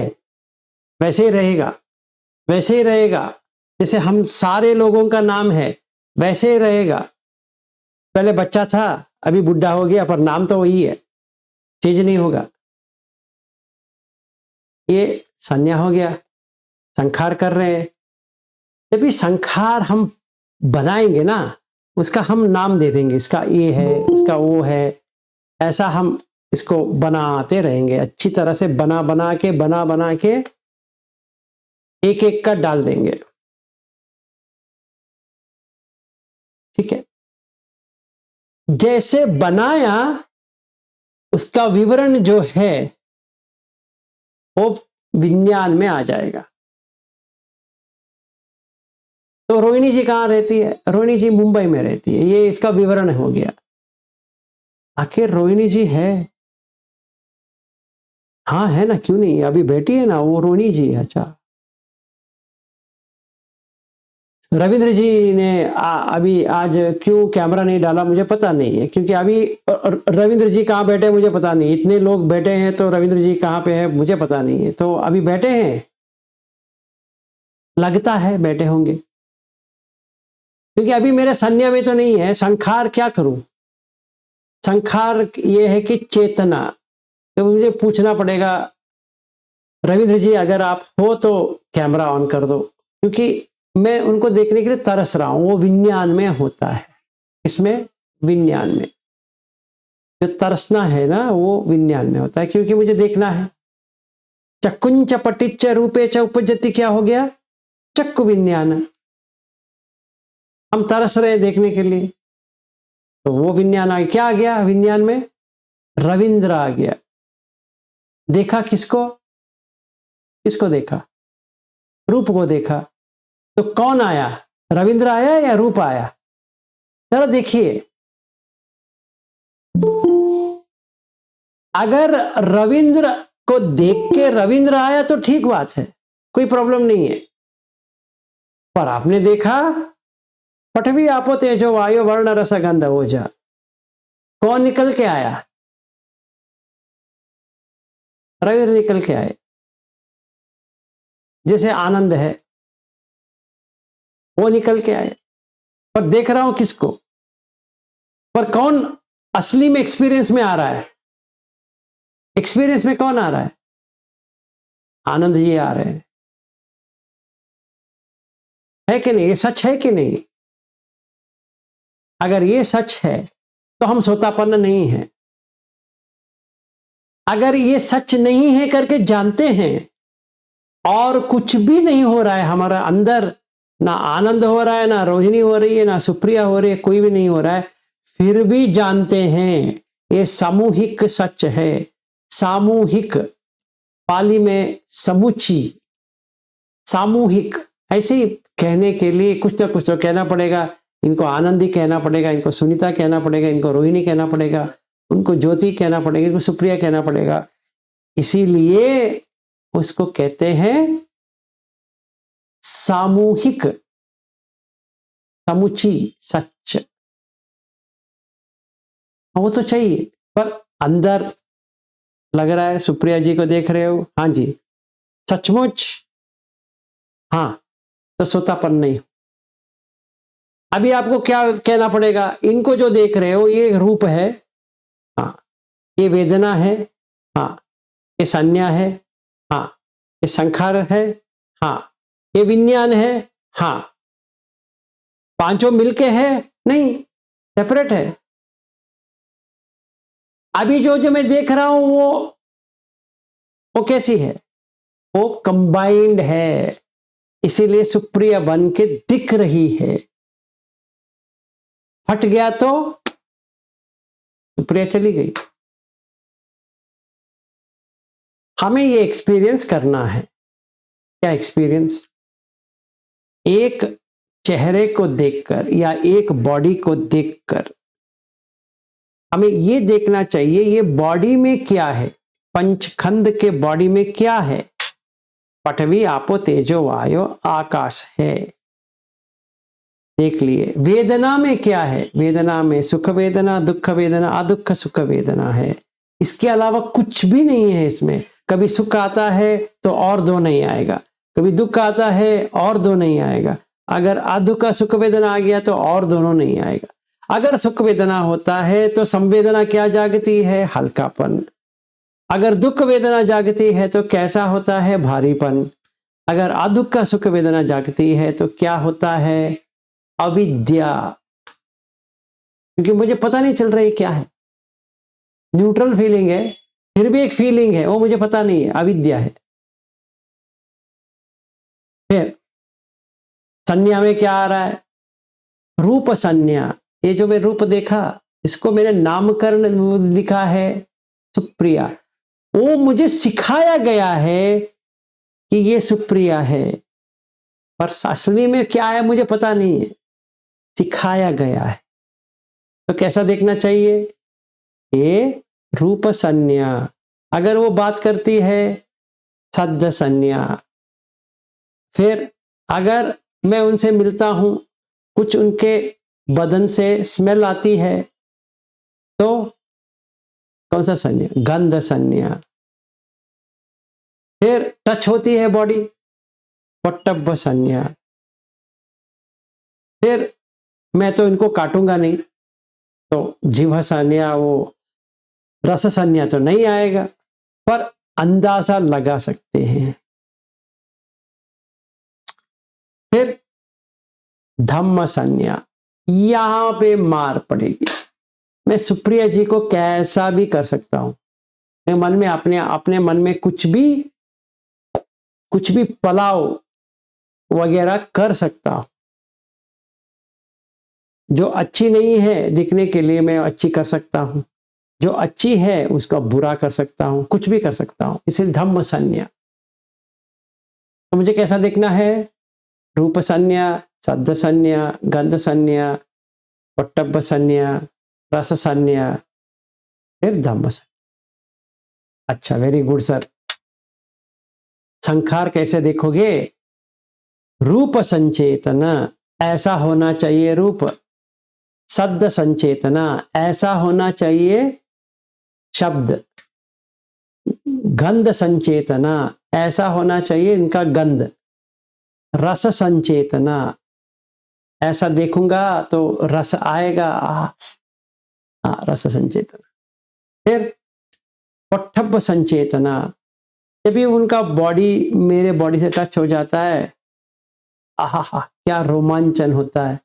वैसे ही रहेगा, वैसे ही रहेगा। जैसे हम सारे लोगों का नाम है, वैसे ही रहेगा। पहले बच्चा था, अभी बुढ़ा हो गया, पर नाम तो वही है, चेंज नहीं होगा। ये संज्ञा हो गया। संखार कर रहे हैं। जब भी संखार हम बनाएंगे ना, उसका हम नाम दे देंगे, इसका ये है, उसका वो है। ऐसा हम इसको बनाते रहेंगे, अच्छी तरह से बना के एक एक का डाल देंगे। ठीक है, जैसे बनाया उसका विवरण जो है वो विज्ञान में आ जाएगा। तो रोहिणी जी कहाँ रहती है? रोहिणी जी मुंबई में रहती है, ये इसका विवरण हो गया। आखिर रोहिणी जी है? हाँ है ना, क्यों नहीं, अभी बैठी है ना, वो रोहिणी जी है। अच्छा, रविंद्र जी ने अभी आज क्यों कैमरा नहीं डाला मुझे पता नहीं है, क्योंकि अभी रविंद्र जी कहाँ बैठे मुझे पता नहीं। इतने लोग बैठे हैं तो रविंद्र जी कहाँ पे है मुझे पता नहीं है। तो अभी बैठे हैं, लगता है बैठे होंगे, क्योंकि अभी मेरे संज्ञा में तो नहीं है। संखार क्या करूं? संखार ये है कि चेतना। तो मुझे पूछना पड़ेगा, रविंद्र जी अगर आप हो तो कैमरा ऑन कर दो, क्योंकि मैं उनको देखने के लिए तरस रहा हूं। वो विज्ञान में होता है। इसमें विज्ञान में जो तरसना है ना, वो विज्ञान में होता है, क्योंकि मुझे देखना है। चक्कुंच पटिच्च रूपे च उपजति, क्या हो गया? चक्कु विज्ञान। हम तरस रहे देखने के लिए, तो वो विज्ञान आ गया। क्या आ गया विज्ञान में? रविंद्र आ गया। देखा किसको? किसको देखा? रूप को देखा। तो कौन आया? रविंद्र आया या रूप आया? जरा देखिए, अगर रविंद्र को देख के रविंद्र आया तो ठीक बात है, कोई प्रॉब्लम नहीं है। पर आपने देखा पठवी आपो तेजो वायु वर्ण रस गंध ओजा, कौन निकल के आया? रवि निकल के आए। जैसे आनंद है वो निकल के आए। पर देख रहा हूं किसको? पर कौन असली में एक्सपीरियंस में आ रहा है? एक्सपीरियंस में कौन आ रहा है? आनंद जी आ रहे हैं। है कि नहीं? ये सच है कि नहीं? अगर ये सच है तो हम सोतापन्न नहीं हैं। अगर ये सच नहीं है करके जानते हैं और कुछ भी नहीं हो रहा है हमारा अंदर, ना आनंद हो रहा है, ना रोहिणी हो रही है, ना सुप्रिया हो रही है, कोई भी नहीं हो रहा है, फिर भी जानते हैं ये सामूहिक सच है। सामूहिक, पाली में समुची, सामूहिक, ऐसे ही कहने के लिए कुछ ना कुछ तो कहना पड़ेगा। इनको आनंदी कहना पड़ेगा, इनको सुनीता कहना पड़ेगा, इनको रोहिणी कहना पड़ेगा, उनको ज्योति कहना पड़ेगा, इनको सुप्रिया कहना पड़ेगा। इसीलिए उसको कहते हैं सामूहिक, समुची सच। वो तो चाहिए, पर अंदर लग रहा है, सुप्रिया जी को देख रहे हो, हाँ जी सचमुच, हाँ तो सोतापन नहीं। अभी आपको क्या कहना पड़ेगा? इनको जो देख रहे हो ये रूप है, हाँ ये वेदना है, हाँ ये संज्ञा है, हाँ ये संखार है, हाँ ये विज्ञान है, हाँ पांचों मिलके है, नहीं सेपरेट है। अभी जो मैं देख रहा हूं वो कैसी है? वो कंबाइंड है, इसीलिए सुप्रिया बन के दिख रही है। हट गया तो सुप्रिया चली गई। हमें ये एक्सपीरियंस करना है। क्या एक्सपीरियंस? एक चेहरे को देखकर या एक बॉडी को देखकर हमें ये देखना चाहिए ये बॉडी में क्या है, पंचखंड के बॉडी में क्या है। पठवी आपो तेजो वायु आकाश है, देख लिए। वेदना में क्या है? वेदना में सुख वेदना, दुख वेदना, अदुख सुख वेदना है। इसके अलावा कुछ भी नहीं है इसमें। कभी सुख आता है तो और दो नहीं आएगा, कभी दुख आता है और दो नहीं आएगा, अगर अदुख सुख वेदना आ गया तो और दोनों नहीं आएगा। अगर सुख वेदना होता है तो संवेदना क्या जागती है? हल्कापन। अगर दुख वेदना जागती है तो कैसा होता है? भारीपन। अगर अदुख का सुख वेदना जागती है तो क्या होता है? अविद्या। क्योंकि मुझे पता नहीं चल रही क्या है, न्यूट्रल फीलिंग है, फिर भी एक फीलिंग है, वो मुझे पता नहीं है, अविद्या है। फिर संज्ञा में क्या आ रहा है? रूप संज्ञा। ये जो मैं रूप देखा, इसको मैंने नामकरण लिखा है सुप्रिया। वो मुझे सिखाया गया है कि ये सुप्रिया है, पर असली में क्या है मुझे पता नहीं है, सिखाया गया है। तो कैसा देखना चाहिए? ये रूप संज्ञा। अगर वो बात करती है, सद्ध संज्ञा। फिर अगर मैं उनसे मिलता हूं, कुछ उनके बदन से स्मेल आती है, तो कौन सा संज्ञा? गंध संज्ञा। फिर टच होती है बॉडी, पट्टभ संज्ञा। फिर मैं तो इनको काटूंगा नहीं, तो जीव संज्ञा, वो रस संज्ञा तो नहीं आएगा, पर अंदाजा लगा सकते हैं। फिर धम्म संज्ञा, यहां पे मार पड़ेगी। मैं सुप्रिया जी को कैसा भी कर सकता हूं, मैं मन में अपने मन में कुछ भी पलाव वगैरह कर सकता हूं। जो अच्छी नहीं है दिखने के लिए मैं अच्छी कर सकता हूं, जो अच्छी है उसका बुरा कर सकता हूं, कुछ भी कर सकता हूं। इसलिए धम्म संज्ञा। तो मुझे कैसा देखना है? रूप संज्ञा, सद्ध संज्ञा, गंध संज्ञा, पट्टभ संज्ञा, रस संज्ञा, फिर धम्म संज्ञा। अच्छा, वेरी गुड सर। संखार कैसे देखोगे? रूप संचेतना, ऐसा होना चाहिए रूप। शब्द संचेतना, ऐसा होना चाहिए शब्द। गंध संचेतना, ऐसा होना चाहिए इनका गंध। रस संचेतना, ऐसा देखूंगा तो रस आएगा। रस संचेतना। फिर पट्ठभ संचेतना, जब भी उनका बॉडी मेरे बॉडी से टच हो जाता है, आहा क्या रोमांचन होता है।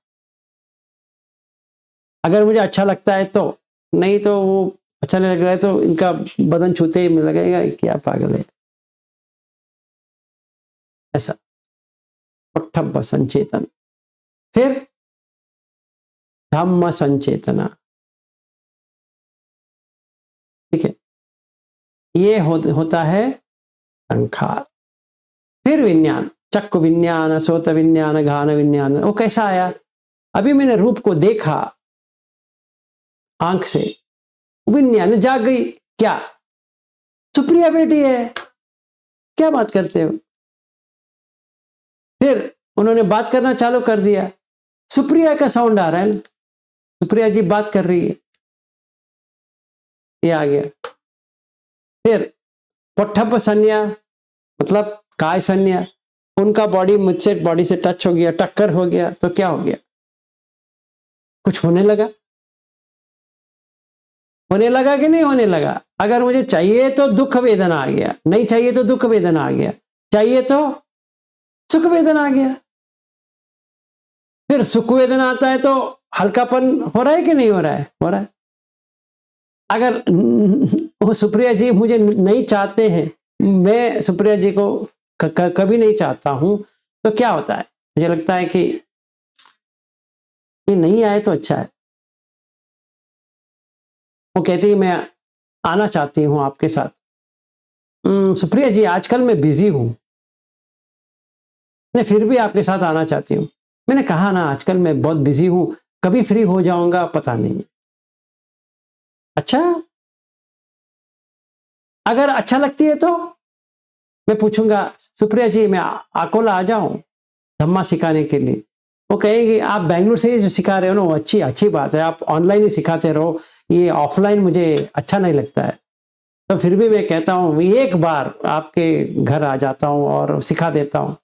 अगर मुझे अच्छा लगता है तो, नहीं तो वो अच्छा नहीं लग रहा है तो इनका बदन छूते ही मुझे लगेगा क्या पागल है। ऐसा पट्ठभ संचेतन। फिर धम्म संचेतना, ठीक है, ये होता है संखार। फिर विज्ञान, चक्षु विज्ञान, सोत विज्ञान, घान विज्ञान। वो कैसा आया? अभी मैंने रूप को देखा आंख से, विज्ञान जाग गई। क्या सुप्रिया बेटी है? क्या बात करते हो? फिर उन्होंने बात करना चालू कर दिया, सुप्रिया का साउंड आ रहा है ना, सुप्रिया जी बात कर रही है, ये आ गया। फिर पट्ठभ संज्ञा, मतलब काय संज्ञा, उनका बॉडी मुझसे बॉडी से टच हो गया, टक्कर हो गया, तो क्या हो गया? कुछ होने लगा। होने लगा कि नहीं होने लगा? अगर मुझे चाहिए तो दुख वेदना आ गया, नहीं चाहिए तो दुख वेदना आ गया, चाहिए तो सुख वेदना आ गया। फिर सुख वेदना आता है तो हल्कापन हो रहा है कि नहीं हो रहा है? हो रहा है। अगर वो सुप्रिया जी मुझे नहीं चाहते हैं, मैं सुप्रिया जी को कभी नहीं चाहता हूं, तो क्या होता है? मुझे लगता है कि ये नहीं आए तो अच्छा है। वो कहती है मैं आना चाहती हूं आपके साथ। सुप्रिया जी आजकल मैं बिजी हूं, मैं फिर भी आपके साथ आना चाहती हूं। मैंने कहा ना आजकल मैं बहुत बिजी हूं, कभी फ्री हो जाऊंगा पता नहीं। अच्छा, अगर अच्छा लगती है तो मैं पूछूंगा सुप्रिया जी मैं अकोला आ जाऊं धम्मा सिखाने के लिए। वो कहेगी आप बेंगलुरु से ही जो सिखा रहे हो ना वो अच्छी अच्छी बात है, आप ऑनलाइन ही सिखाते रहो, ये ऑफलाइन मुझे अच्छा नहीं लगता है। तो फिर भी मैं कहता हूँ एक बार आपके घर आ जाता हूँ और सिखा देता हूँ।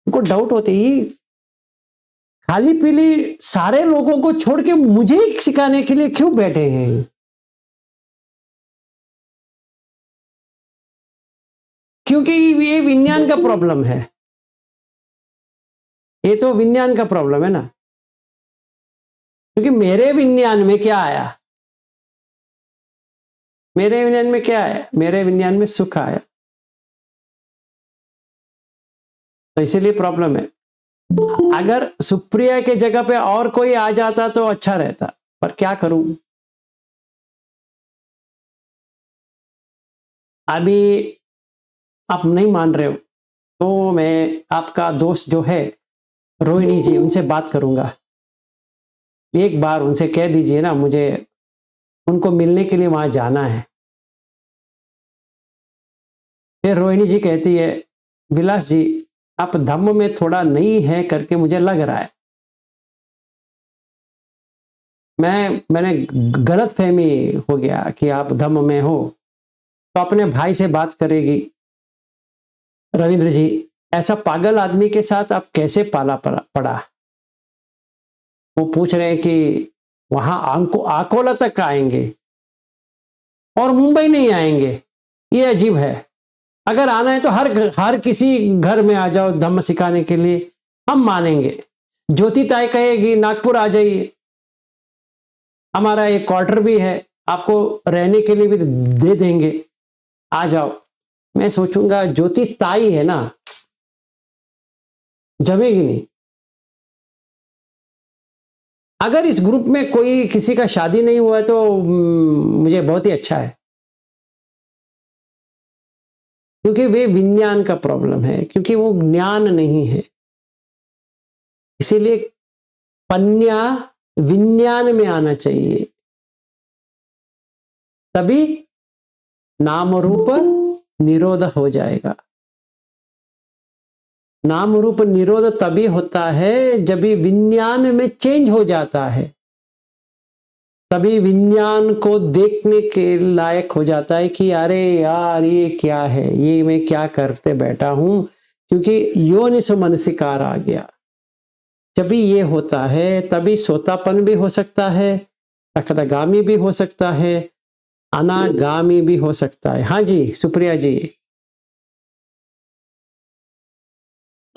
उनको डाउट होती है खाली पीली सारे लोगों को छोड़ के मुझे सिखाने के लिए क्यों बैठे हैं? क्योंकि ये विज्ञान का प्रॉब्लम है, ये तो विज्ञान का प्रॉब्लम है ना। क्योंकि मेरे विज्ञान में क्या आया? मेरे विज्ञान में क्या है? मेरे विज्ञान में सुख आया, तो इसीलिए प्रॉब्लम है। अगर सुप्रिया के जगह पे और कोई आ जाता तो अच्छा रहता, पर क्या करूं? अभी आप नहीं मान रहे हो तो मैं आपका दोस्त जो है रोहिणी जी, उनसे बात करूंगा। एक बार उनसे कह दीजिए ना मुझे उनको मिलने के लिए वहां जाना है। फिर रोहिणी जी कहती है विलास जी आप धम्म में थोड़ा नहीं है करके मुझे लग रहा है। मैंने गलत फहमी हो गया कि आप धम्म में हो, तो अपने भाई से बात करेगी। रविंद्र जी ऐसा पागल आदमी के साथ आप कैसे पाला पड़ा? वो पूछ रहे हैं कि वहां अकोला तक आएंगे और मुंबई नहीं आएंगे, ये अजीब है। अगर आना है तो हर किसी घर में आ जाओ धम्म सिखाने के लिए, हम मानेंगे। ज्योति ताई कहेगी नागपुर आ जाइए, हमारा एक क्वार्टर भी है, आपको रहने के लिए भी दे देंगे, आ जाओ। मैं सोचूंगा ज्योति ताई है ना, जमेगी नहीं। अगर इस ग्रुप में कोई किसी का शादी नहीं हुआ है तो मुझे बहुत ही अच्छा है, क्योंकि वे विज्ञान का प्रॉब्लम है, क्योंकि वो ज्ञान नहीं है। इसीलिए पन्या विज्ञान में आना चाहिए, तभी नाम रूप निरोध हो जाएगा। नाम रूप निरोध तभी होता है जब ये विज्ञान में चेंज हो जाता है, तभी विज्ञान को देखने के लायक हो जाता है कि अरे यार ये क्या है, ये मैं क्या करते बैठा हूं, क्योंकि योनिस मनसिकार आ गया। जब भी ये होता है तभी सोतापन भी हो सकता है, तखतगामी भी हो सकता है, अनागामी भी हो सकता है। हाँ जी सुप्रिया जी।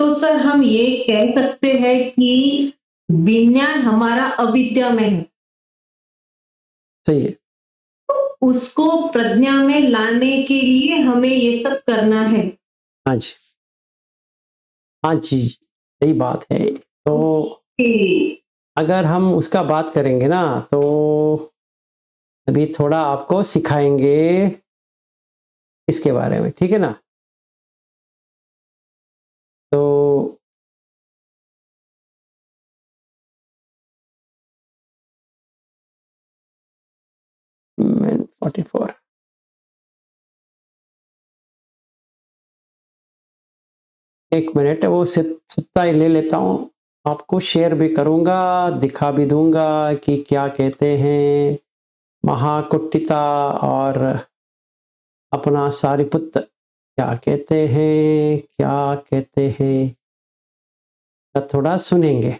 तो सर हम ये कह सकते हैं कि विज्ञान हमारा अविद्या में है, सही है। उसको प्रज्ञा में लाने के लिए हमें ये सब करना है। हाँ जी, हाँ जी, सही बात है। तो अगर हम उसका बात करेंगे ना तो अभी थोड़ा आपको सिखाएंगे इसके बारे में, ठीक है ना। तो 44 एक मिनट, वो सुत्ता ही ले लेता हूँ, आपको शेयर भी करूँगा, दिखा भी दूंगा कि क्या कहते हैं महाकुट्टिता और अपना सारिपुत्र क्या कहते हैं, क्या कहते हैं, तो थोड़ा सुनेंगे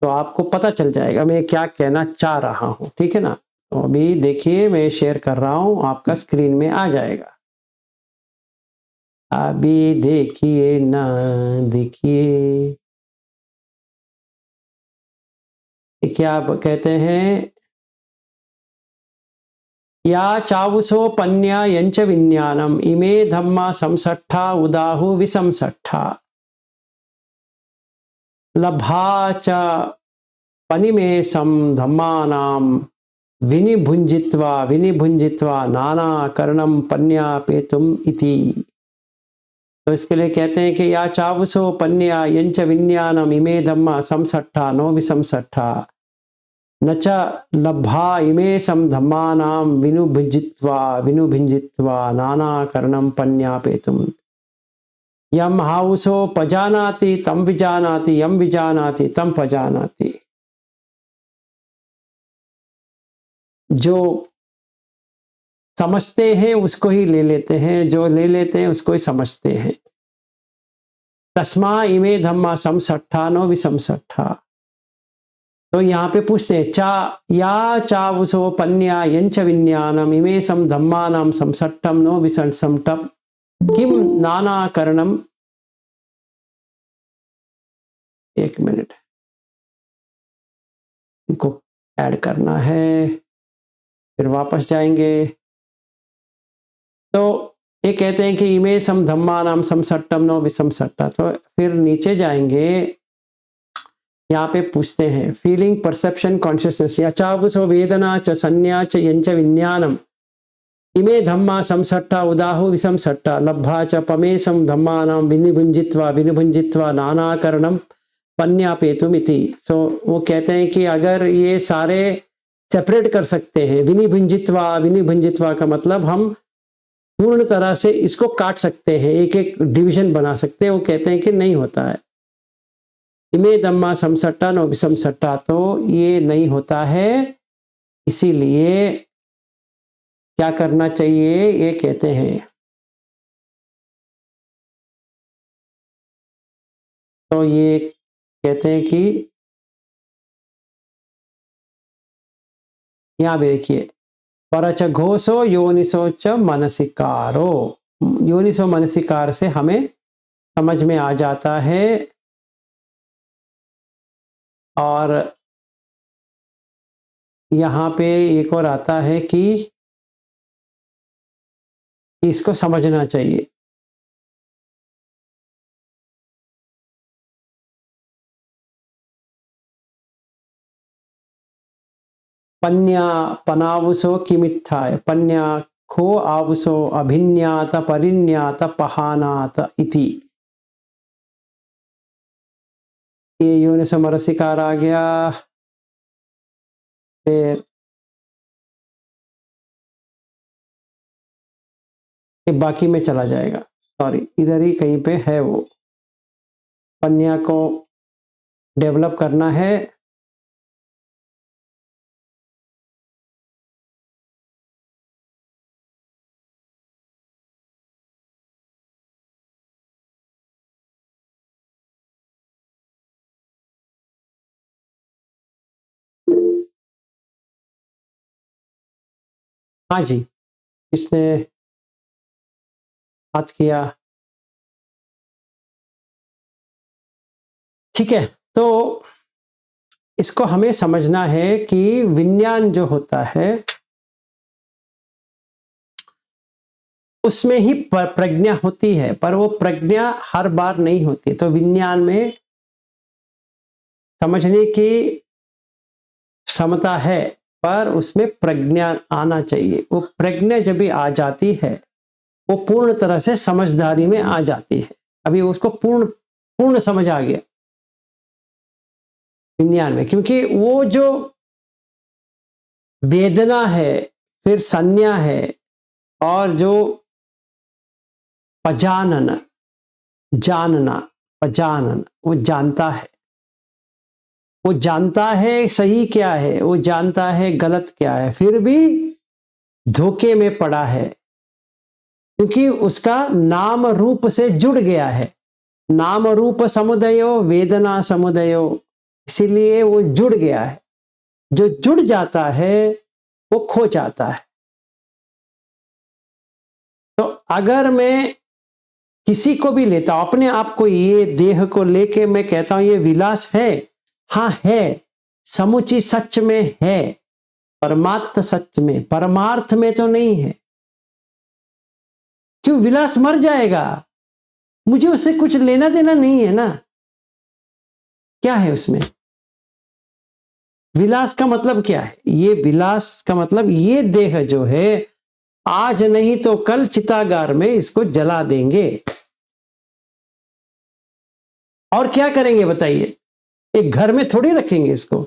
तो आपको पता चल जाएगा मैं क्या कहना चाह रहा हूँ, ठीक है ना। तो अभी देखिए मैं शेयर कर रहा हूँ, आपका स्क्रीन में आ जाएगा, अभी देखिए ना, देखिए क्या आप कहते हैं, या चावुसो पन्या यंच विज्ञानम इमे धम्मा संसट्ठा उदाहु विसंसट्ठा लभा च पनिमेशम धम्मानाम विनिभुंजित्वा नाना करणम पन्यापेतुम इति। तो इसके लिए कहते हैं कि या चावुसो पन्या यंच विज्ञानम इमे धम्मा संसट्ठा नो विसंसट्ठा न च लब्धा इमे सम धम्मानाम विनुभिंजित्वा नाना करणम पन्यापेतुम यम हाउसो पजानाति तम विजानाति यम विजानाति तम पजानाति। जो समझते हैं उसको ही ले लेते हैं, जो ले लेते हैं उसको ही समझते हैं। तस्मा इमे धम्मा समसट्ठा नो विसंसट्ठा। तो यहाँ पे पूछते हैं चा या चावुसो पन्या यंच विज्ञानम इमे सम धम्मानाम संसट्ठम नो विसंसट्ठम किम नाना करणम। एक मिनट, इनको ऐड करना है, फिर वापस जाएंगे। तो ये कहते हैं कि इमे सम धम्मानाम संसट्ठम नो विसंसट्ठा। तो फिर नीचे जाएंगे, यहाँ पे पूछते हैं फीलिंग परसेप्शन कॉन्शियसनेस या चावुसो वेदना च संज्ञा च यंच विज्ञानम इमे धम्मा संसट्ठा उदाहु विसंसट्ठा लब्धा च पमेशम धम्मानाम विनिभुंजित्वा नानाकरणम पन्यापेतुम इति। सो वो कहते हैं कि अगर ये सारे सेपरेट कर सकते हैं, विनिभुंजित्वा का मतलब हम पूर्ण तरह से इसको काट सकते हैं, एक एक डिवीजन बना सकते हैं, वो कहते हैं कि नहीं होता है। इमे धम्मा समसट्ठा नो विसंसट्ठा, तो ये नहीं होता है। इसीलिए क्या करना चाहिए, ये कहते हैं, तो ये कहते हैं कि यहाँ भी देखिए परच घोषो योनिसो च मनसिकारो। योनिसो मनसिकार से हमें समझ में आ जाता है। और यहाँ पे एक और आता है कि इसको समझना चाहिए। पन्या पनावुसो किमित्थाय पन्या खो आवुसो अभिन्यात परिन्यात पहानात इति। ये योनिसो मनसिकार आ गया। फिर ये बाकी में चला जाएगा, सॉरी इधर ही कहीं पे है वो। पन्या को डेवलप करना है, हाँ जी, इसने बात किया, ठीक है। तो इसको हमें समझना है कि विज्ञान जो होता है उसमें ही प्रज्ञा होती है, पर वो प्रज्ञा हर बार नहीं होती। तो विज्ञान में समझने की क्षमता है, पर उसमें प्रज्ञा आना चाहिए। वो प्रज्ञा जब भी आ जाती है वो पूर्ण तरह से समझदारी में आ जाती है। अभी उसको पूर्ण समझ आ गया विज्ञान में, क्योंकि वो जो वेदना है, फिर संज्ञा है, और जो पजानन, जानना, पजानन, वो जानता है। वो जानता है सही क्या है, वो जानता है गलत क्या है, फिर भी धोखे में पड़ा है, क्योंकि उसका नाम रूप से जुड़ गया है। नाम रूप समुदयो वेदना समुदयो, इसीलिए वो जुड़ गया है। जो जुड़ जाता है वो खो जाता है। तो अगर मैं किसी को भी लेता हूं, अपने आप को, ये देह को लेके मैं कहता हूं ये विलास है, हाँ है, समुची सच में है, परमार्थ सच में, परमार्थ में तो नहीं है। क्यों? विलास मर जाएगा, मुझे उससे कुछ लेना देना नहीं है ना। क्या है उसमें? विलास का मतलब क्या है? ये विलास का मतलब ये देह जो है आज नहीं तो कल चितागार में इसको जला देंगे। और क्या करेंगे बताइए? एक घर में थोड़ी रखेंगे इसको।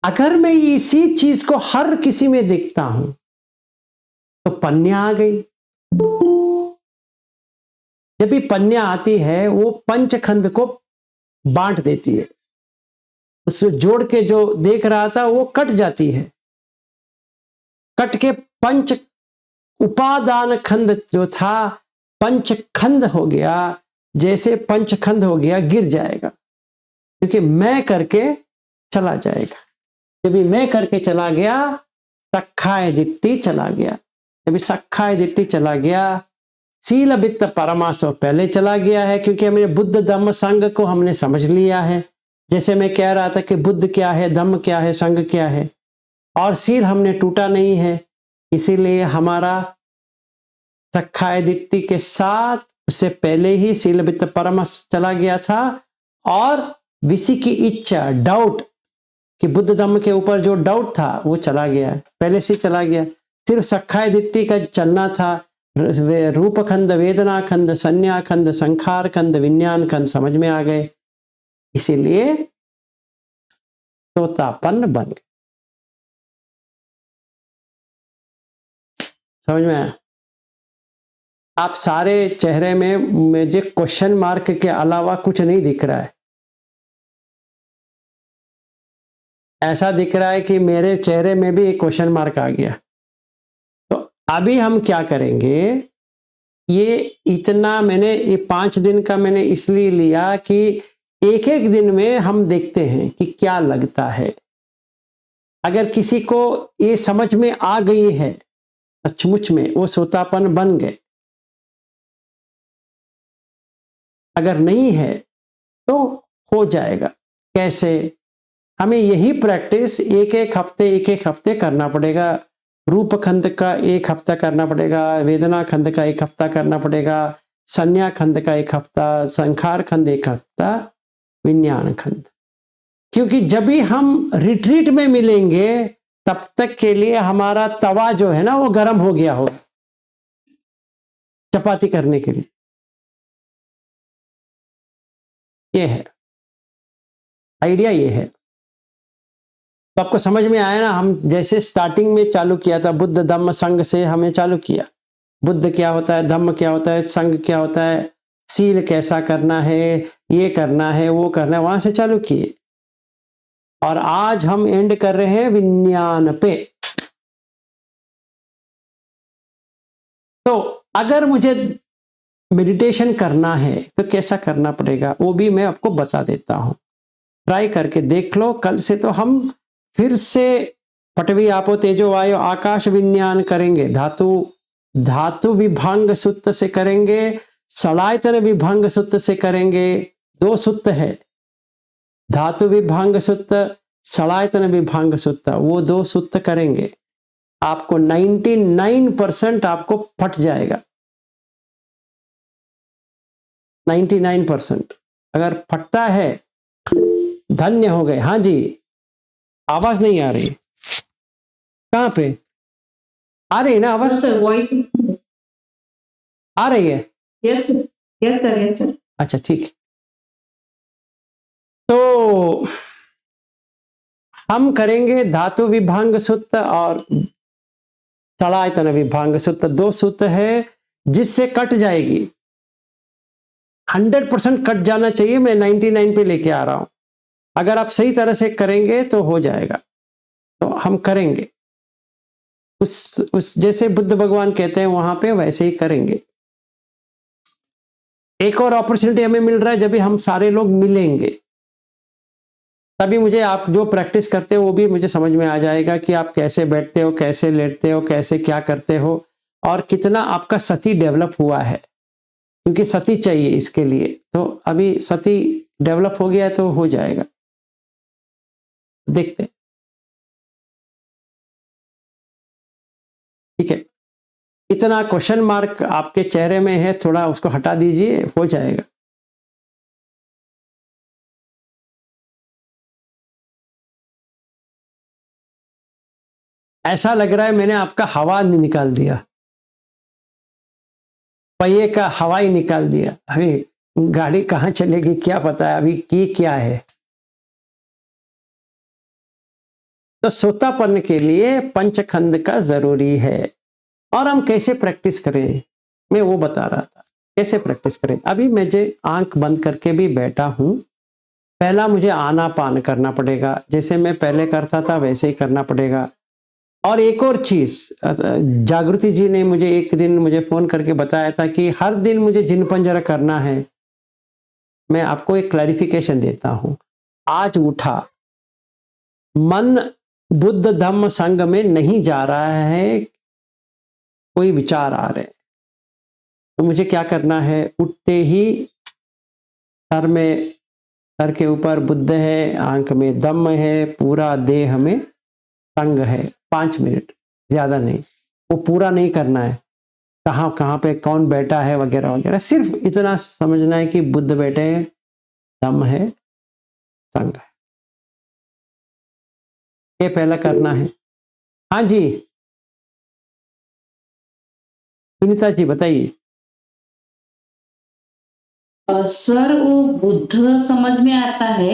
अगर मैं इसी चीज को हर किसी में देखता हूं तो पन्या आ गई। जब भी पन्या आती है वो पंचखंड को बांट देती है। उससे जोड़ के जो देख रहा था वो कट जाती है, कट के पंच उपादान खंड जो था पंचखंड हो गया। जैसे पंचखंड हो गया, गिर जाएगा, क्योंकि मैं करके चला जाएगा। जब भी मैं करके चला गया, सखाय दिट्टी चला गया। जब सखाय दिट्टी चला गया, शील वित्त परमासव पहले चला गया है, क्योंकि हमने बुद्ध धम्म संघ को हमने समझ लिया है। जैसे मैं कह रहा था कि बुद्ध क्या है, धम्म क्या है, संघ क्या है, और शील हमने टूटा नहीं है। इसीलिए हमारा सखाय दिट्टी के साथ उससे पहले ही शील वित्त परमस चला गया था, और विषि की इच्छा, डाउट, कि बुद्ध धम्म के ऊपर जो डाउट था वो चला गया, पहले से चला गया। सिर्फ सखाय दिट्टी का चलना था। रूप खंड, वेदना खंड, संज्ञा खंड, संखार खंड, विज्ञान खंड समझ में आ गए, इसीलिए तोतापन बन गए। समझ में आया? आप सारे चेहरे में मुझे क्वेश्चन मार्क के अलावा कुछ नहीं दिख रहा है। ऐसा दिख रहा है कि मेरे चेहरे में भी एक क्वेश्चन मार्क आ गया। तो अभी हम क्या करेंगे? ये इतना मैंने, ये 5 दिन का मैंने इसलिए लिया कि एक एक दिन में हम देखते हैं कि क्या लगता है। अगर किसी को ये समझ में आ गई है सचमुच में, वो सोतापन बन गए। अगर नहीं है तो हो जाएगा। कैसे? हमें यही प्रैक्टिस एक एक हफ्ते करना पड़ेगा। रूप खंड का 1 हफ्ता करना पड़ेगा, वेदना खंड का 1 हफ्ता करना पड़ेगा, संज्ञा खंड का 1 हफ्ता, संखार खंड 1 हफ्ता, विज्ञान खंड। क्योंकि जब भी हम रिट्रीट में मिलेंगे तब तक के लिए हमारा तवा जो है ना वो गर्म हो गया होगा चपाती करने के लिए। ये है आइडिया, ये है। तो आपको समझ में आया ना, हम जैसे स्टार्टिंग में चालू किया था बुद्ध धम्म संघ से हमें चालू किया। बुद्ध क्या होता है, धम्म क्या होता है, संघ क्या होता है, सील कैसा करना है, ये करना है, वो करना है, वहां से चालू किए। और आज हम एंड कर रहे हैं विज्ञान पे। तो अगर मुझे मेडिटेशन करना है तो कैसा करना पड़ेगा वो भी मैं आपको बता देता हूं। ट्राई करके देख लो। कल से तो हम फिर से पटवी आपो तेजो वायु आकाश विज्ञान करेंगे। धातु विभंग सूत्र से करेंगे, सलायतन विभंग सूत्र से करेंगे। 2 सूत्र है, धातु विभंग सूत्र, सलायतन विभंग सूत्र, वो 2 सूत्र करेंगे। आपको 99% आपको फट जाएगा। 99% अगर फटता है धन्य हो गए। हाँ जी, आवाज नहीं आ रही, कहां पे आ रही है ना आवाज? सर वॉइस आ रही है? Yes yes sir yes sir. अच्छा ठीक है। तो हम करेंगे धातु विभंग सूत्र और सलायतन विभंग सूत्र। 2 सूत्र है जिससे कट जाएगी। 100% कट जाना चाहिए। मैं 99 पे लेके आ रहा हूं। अगर आप सही तरह से करेंगे तो हो जाएगा। तो हम करेंगे उस जैसे बुद्ध भगवान कहते हैं वहां पे वैसे ही करेंगे। एक और अपॉर्चुनिटी हमें मिल रहा है, जब भी हम सारे लोग मिलेंगे तभी मुझे आप जो प्रैक्टिस करते हो वो भी मुझे समझ में आ जाएगा कि आप कैसे बैठते हो, कैसे लेटते हो, कैसे क्या करते हो और कितना आपका सती डेवलप हुआ है। क्योंकि सती चाहिए इसके लिए। तो अभी सती डेवलप हो गया तो हो जाएगा। देखते हैं। ठीक है, इतना क्वेश्चन मार्क आपके चेहरे में है, थोड़ा उसको हटा दीजिए, हो जाएगा। ऐसा लग रहा है मैंने आपका हवा निकाल दिया, पहिए का हवा ही निकाल दिया। अभी गाड़ी कहाँ चलेगी क्या पता है, अभी की क्या है। तो सोतापन के लिए पंचखंड का जरूरी है। और हम कैसे प्रैक्टिस करें मैं वो बता रहा था, कैसे प्रैक्टिस करें। अभी मुझे आंख बंद करके भी बैठा हूं। पहला मुझे आनापान करना पड़ेगा, जैसे मैं पहले करता था वैसे ही करना पड़ेगा। और एक और चीज, जागृति जी ने मुझे एक दिन मुझे फोन करके बताया था कि हर दिन मुझे जिन पंजरा करना है। मैं आपको एक क्लैरिफिकेशन देता हूं। आज उठा, मन बुद्ध धम्म संघ में नहीं जा रहा है, कोई विचार आ रहे, तो मुझे क्या करना है? उठते ही सर के ऊपर बुद्ध है, आंख में दम है, पूरा देह में संग है। 5 मिनट, ज्यादा नहीं। वो पूरा नहीं करना है, कहाँ कहाँ पे कौन बैठा है वगैरह वगैरह। सिर्फ इतना समझना है कि बुद्ध बैठे हैं, दम है, संग है। ये पहला करना है। हाँ जी सुनीता जी बताइए। सर वो बुद्ध समझ में आता है,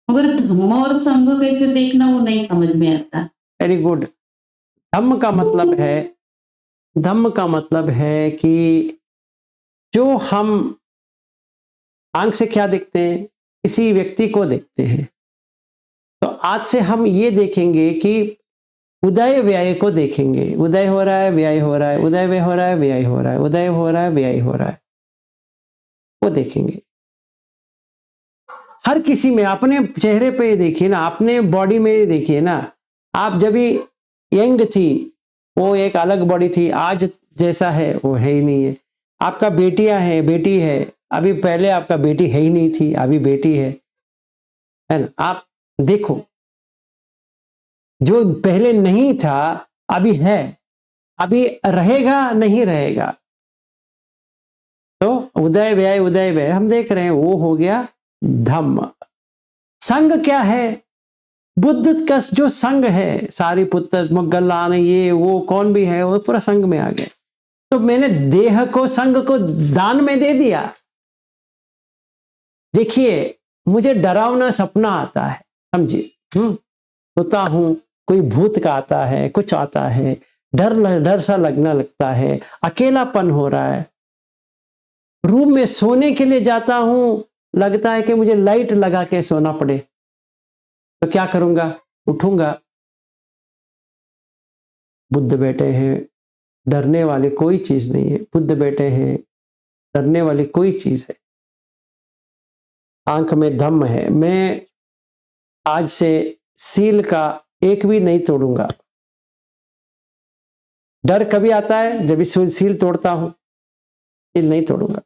मगर धम्म और संघ कैसे देखना वो नहीं समझ में आता। Very good. धम्म का मतलब है कि जो हम आंख से क्या देखते हैं, किसी व्यक्ति को देखते हैं। तो आज से हम ये देखेंगे कि उदय व्यय को देखेंगे। उदय हो रहा है, व्यय हो रहा है, उदय व्यय हो रहा है, व्यय हो रहा है, उदय हो रहा है, व्यय हो रहा है, वो देखेंगे। हर किसी में, अपने चेहरे पे देखिए ना, अपने बॉडी में देखिए ना। आप जब भी यंग थी वो एक अलग बॉडी थी, आज जैसा है वो है ही नहीं है। आपका बेटी है, अभी पहले आपका बेटी है ही नहीं थी, अभी बेटी है ना। आप देखो, जो पहले नहीं था अभी है, अभी रहेगा नहीं रहेगा। तो उदय व्यय हम देख रहे हैं, वो हो गया धम्म। संग क्या है? बुद्ध का जो संग है, सारिपुत्र, मोग्गलान, ये वो कौन भी है, वो पूरा संग में आ गए। तो मैंने देह को, संग को दान में दे दिया। देखिए मुझे डरावना सपना आता है, समझिए। सोता हूं, कोई भूत का आता है, कुछ आता है, डर सा लगने लगता है, अकेलापन हो रहा है। रूम में सोने के लिए जाता हूं, लगता है कि मुझे लाइट लगा के सोना पड़े, तो क्या करूंगा? उठूंगा। बुद्ध बैठे हैं, डरने वाली कोई चीज नहीं है। बुद्ध बैठे हैं, डरने वाली कोई चीज है। आंख में दम है। मैं आज से सील का एक भी नहीं तोड़ूंगा। डर कभी आता है जब इस सील तोड़ता हूं, सील नहीं तोड़ूंगा।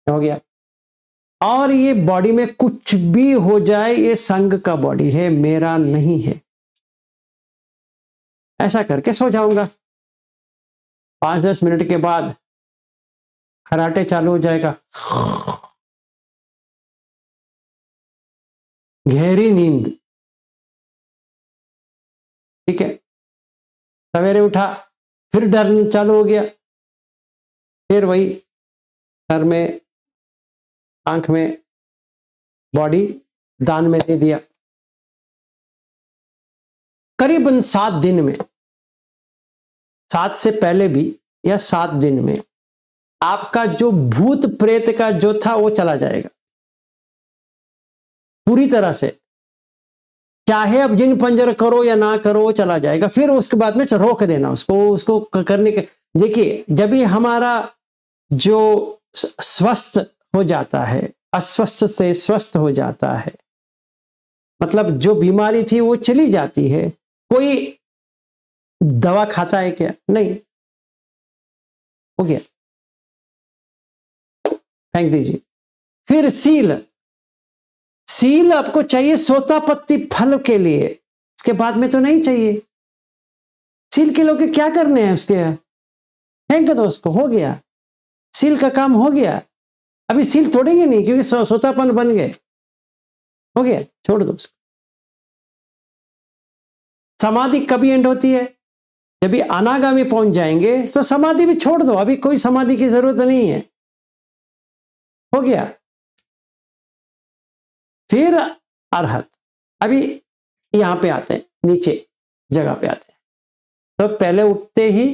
हो गया। और ये बॉडी में कुछ भी हो जाए, ये संघ का बॉडी है, मेरा नहीं है। ऐसा करके सो जाऊंगा। 5-10 मिनट के बाद खराटे चालू हो जाएगा। गहरी नींद। ठीक है। सवेरे उठा, फिर डर चालू हो गया, फिर वही सर में, आंख में, बॉडी दान में दे दिया। करीबन 7 दिन में, 7 से पहले भी या 7 दिन में आपका जो भूत प्रेत का जो था वो चला जाएगा पूरी तरह से। चाहे अब जिन पंजर करो या ना करो, वो चला जाएगा। फिर उसके बाद में रोक देना उसको करने के। देखिए, जब भी हमारा जो स्वस्थ हो जाता है, अस्वस्थ से स्वस्थ हो जाता है, मतलब जो बीमारी थी वो चली जाती है। कोई दवा खाता है क्या? नहीं। हो गया, फेंक दीजिए। फिर सील आपको चाहिए सोतापत्ति फल के लिए, इसके बाद में तो नहीं चाहिए। सील के लोग क्या करने हैं उसके? फेंक दो उसको, हो गया। सील का काम हो गया। अभी सील तोड़ेंगे नहीं क्योंकि सोतापन बन गए। हो गया, छोड़ दो उसको। समाधि कभी एंड होती है? जब भी अनागामी पहुंच जाएंगे तो समाधि भी छोड़ दो। अभी कोई समाधि की जरूरत नहीं है। हो गया। फिर अरहत। अभी यहां पे आते हैं, नीचे जगह पे आते हैं। तो पहले उठते ही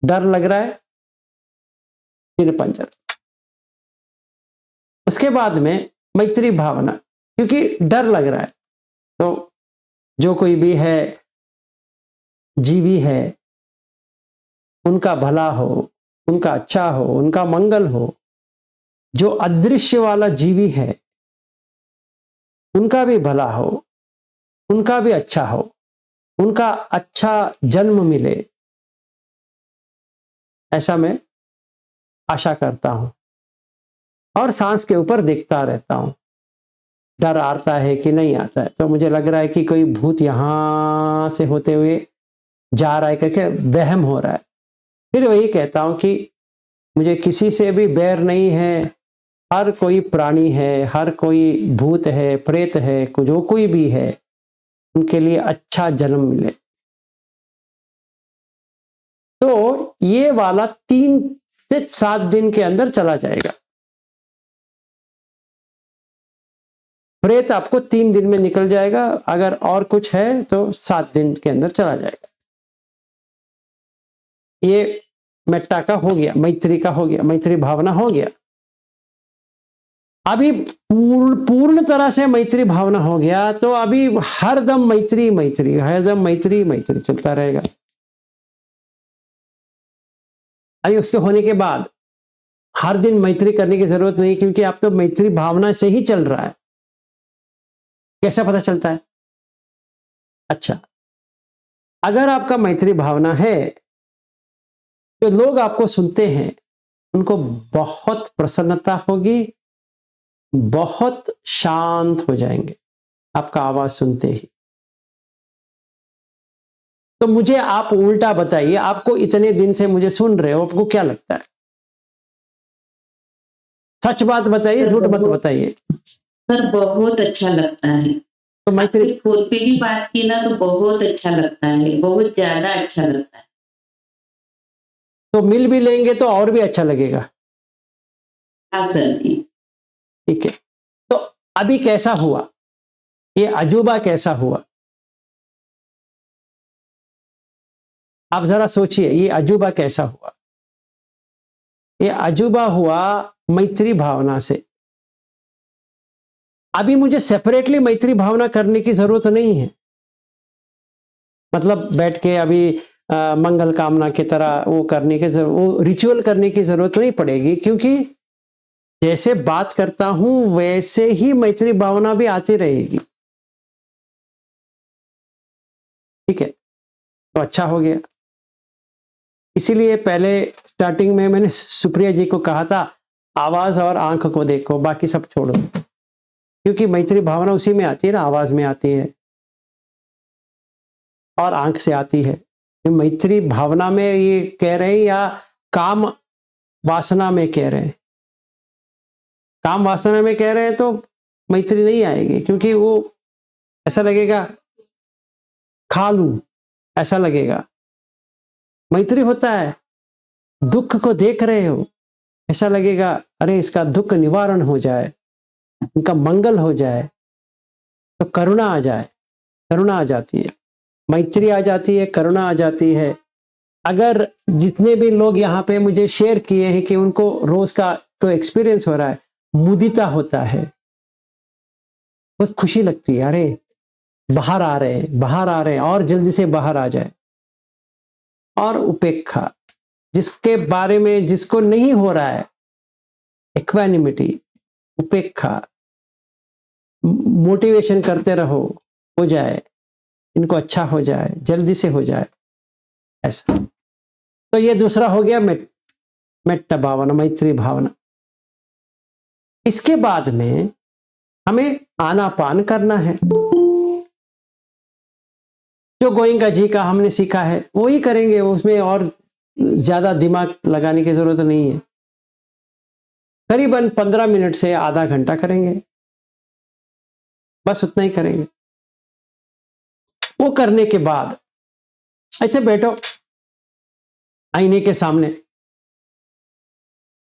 डर लग रहा है, तीन पंजर। उसके बाद में मैत्री भावना, क्योंकि डर लग रहा है। तो जो कोई भी है, जीवी है, उनका भला हो, उनका अच्छा हो, उनका मंगल हो। जो अदृश्य वाला जीवी है, उनका भी भला हो, उनका भी अच्छा हो, उनका अच्छा जन्म मिले, ऐसा मैं आशा करता हूं। और सांस के ऊपर देखता रहता हूं, डर आता है कि नहीं आता है। तो मुझे लग रहा है कि कोई भूत यहां से होते हुए जा रहा है करके वहम हो रहा है। फिर वही कहता हूं कि मुझे किसी से भी बैर नहीं है। हर कोई प्राणी है, हर कोई भूत है, प्रेत है, जो कोई भी है, उनके लिए अच्छा जन्म मिले। तो ये वाला 3 से 7 दिन के अंदर चला जाएगा। प्रेत आपको 3 दिन में निकल जाएगा। अगर और कुछ है तो 7 दिन के अंदर चला जाएगा। ये मेट्टा का हो गया, मैत्री का हो गया, मैत्री भावना हो गया। अभी पूर्ण तरह से मैत्री भावना हो गया तो अभी हरदम मैत्री मैत्री, हरदम मैत्री मैत्री चलता रहेगा। अभी उसके होने के बाद हर दिन मैत्री करने की जरूरत नहीं, क्योंकि आप तो मैत्री भावना से ही चल रहा है। कैसे पता चलता है? अच्छा, अगर आपका मैत्री भावना है तो लोग आपको सुनते हैं, उनको बहुत प्रसन्नता होगी, बहुत शांत हो जाएंगे आपका आवाज सुनते ही। तो मुझे आप उल्टा बताइए, आपको इतने दिन से मुझे सुन रहे हो, आपको क्या लगता है? सच बात बताइए, झूठ मत बताइए। सर बहुत अच्छा लगता है। तो मैत्री आपसे फोन पे भी बात की ना तो बहुत अच्छा लगता है, बहुत ज्यादा अच्छा लगता है। तो मिल भी लेंगे तो और भी अच्छा लगेगा। हाँ सर जी। ठीक है। तो अभी कैसा हुआ, ये अजूबा कैसा हुआ? आप जरा सोचिए ये अजूबा कैसा हुआ। ये अजूबा हुआ मैत्री भावना से। अभी मुझे सेपरेटली मैत्री भावना करने की जरूरत नहीं है, मतलब बैठ के अभी मंगल कामना की तरह वो करने के वो रिचुअल करने की जरूरत नहीं पड़ेगी, क्योंकि जैसे बात करता हूं वैसे ही मैत्री भावना भी आती रहेगी। ठीक है, तो अच्छा हो गया। इसीलिए पहले स्टार्टिंग में मैंने सुप्रिया जी को कहा था आवाज और आंख को देखो, बाकी सब छोड़ो, क्योंकि मैत्री भावना उसी में आती है ना, आवाज में आती है और आंख से आती है। मैत्री भावना में ये कह रहे हैं या काम वासना में कह रहे हैं? काम वासना में कह रहे हैं तो मैत्री नहीं आएगी, क्योंकि वो ऐसा लगेगा खा लूं, ऐसा लगेगा। मैत्री होता है दुख को देख रहे हो, ऐसा लगेगा अरे इसका दुख निवारण हो जाए, इनका मंगल हो जाए, तो करुणा आ जाए, करुणा आ जाती है, मैत्री आ जाती है, करुणा आ जाती है। अगर जितने भी लोग यहाँ पे मुझे शेयर किए हैं कि उनको रोज का तो एक्सपीरियंस हो रहा है, मुदिता होता है, बहुत खुशी लगती है, अरे बाहर आ रहे हैं, बाहर आ रहे हैं और जल्दी से बाहर आ जाए। और उपेक्षा, जिसके बारे में जिसको नहीं हो रहा है, इक्वानिमिटी, उपेक्षा, मोटिवेशन करते रहो, हो जाए, इनको अच्छा हो जाए, जल्दी से हो जाए, ऐसा। तो ये दूसरा हो गया मेट्टा भावना, मैत्री भावना। इसके बाद में हमें आनापान करना है। जो गोइंका जी का हमने सीखा है वो ही करेंगे, उसमें और ज्यादा दिमाग लगाने की जरूरत नहीं है। करीबन 15 मिनट से आधा घंटा करेंगे, बस उतना ही करेंगे। वो करने के बाद ऐसे बैठो आईने के सामने,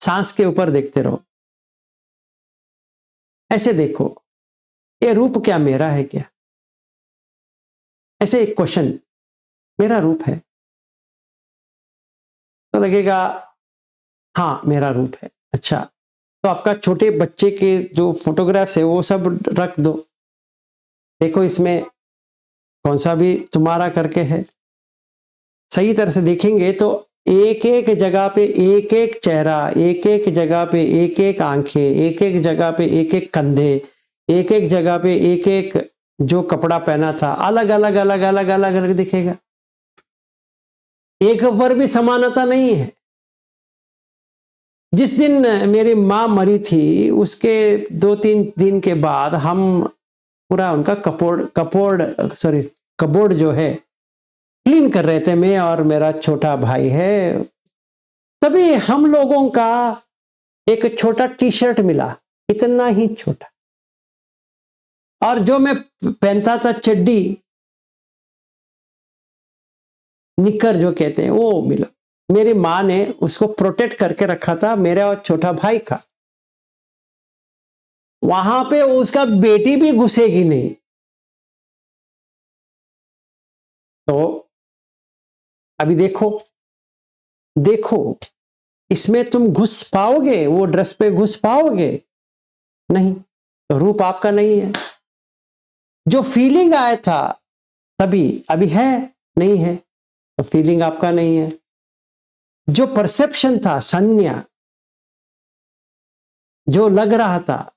सांस के ऊपर देखते रहो, ऐसे देखो ये रूप क्या मेरा है क्या? ऐसे एक क्वेश्चन, मेरा रूप है? तो लगेगा हाँ मेरा रूप है। अच्छा, तो आपका छोटे बच्चे के जो फोटोग्राफ्स है वो सब रख दो, देखो इसमें कौन सा भी तुम्हारा करके है। सही तरह से देखेंगे तो एक एक जगह पे एक एक चेहरा, एक एक जगह पे एक एक आंखें, एक एक जगह पे एक एक कंधे, एक एक जगह पे एक एक जो कपड़ा पहना था, अलग अलग अलग अलग अलग अलग दिखेगा। एक पर भी समानता नहीं है। जिस दिन मेरी माँ मरी थी उसके 2-3 दिन के बाद हम पूरा उनका कपबोर्ड जो है क्लीन कर रहे थे, मैं और मेरा छोटा भाई है। तभी हम लोगों का एक छोटा टी शर्ट मिला, इतना ही छोटा, और जो मैं पहनता था चड्डी, निक्कर जो कहते हैं, वो मिला। मेरी माँ ने उसको प्रोटेक्ट करके रखा था, मेरे और छोटा भाई का। वहां पे उसका बेटी भी घुसेगी नहीं। तो अभी देखो देखो, इसमें तुम घुस पाओगे? वो ड्रेस पे घुस पाओगे? नहीं। तो रूप आपका नहीं है। जो फीलिंग आया था तभी, अभी है नहीं है, तो फीलिंग आपका नहीं है। जो परसेप्शन था, संज्ञा, जो लग रहा था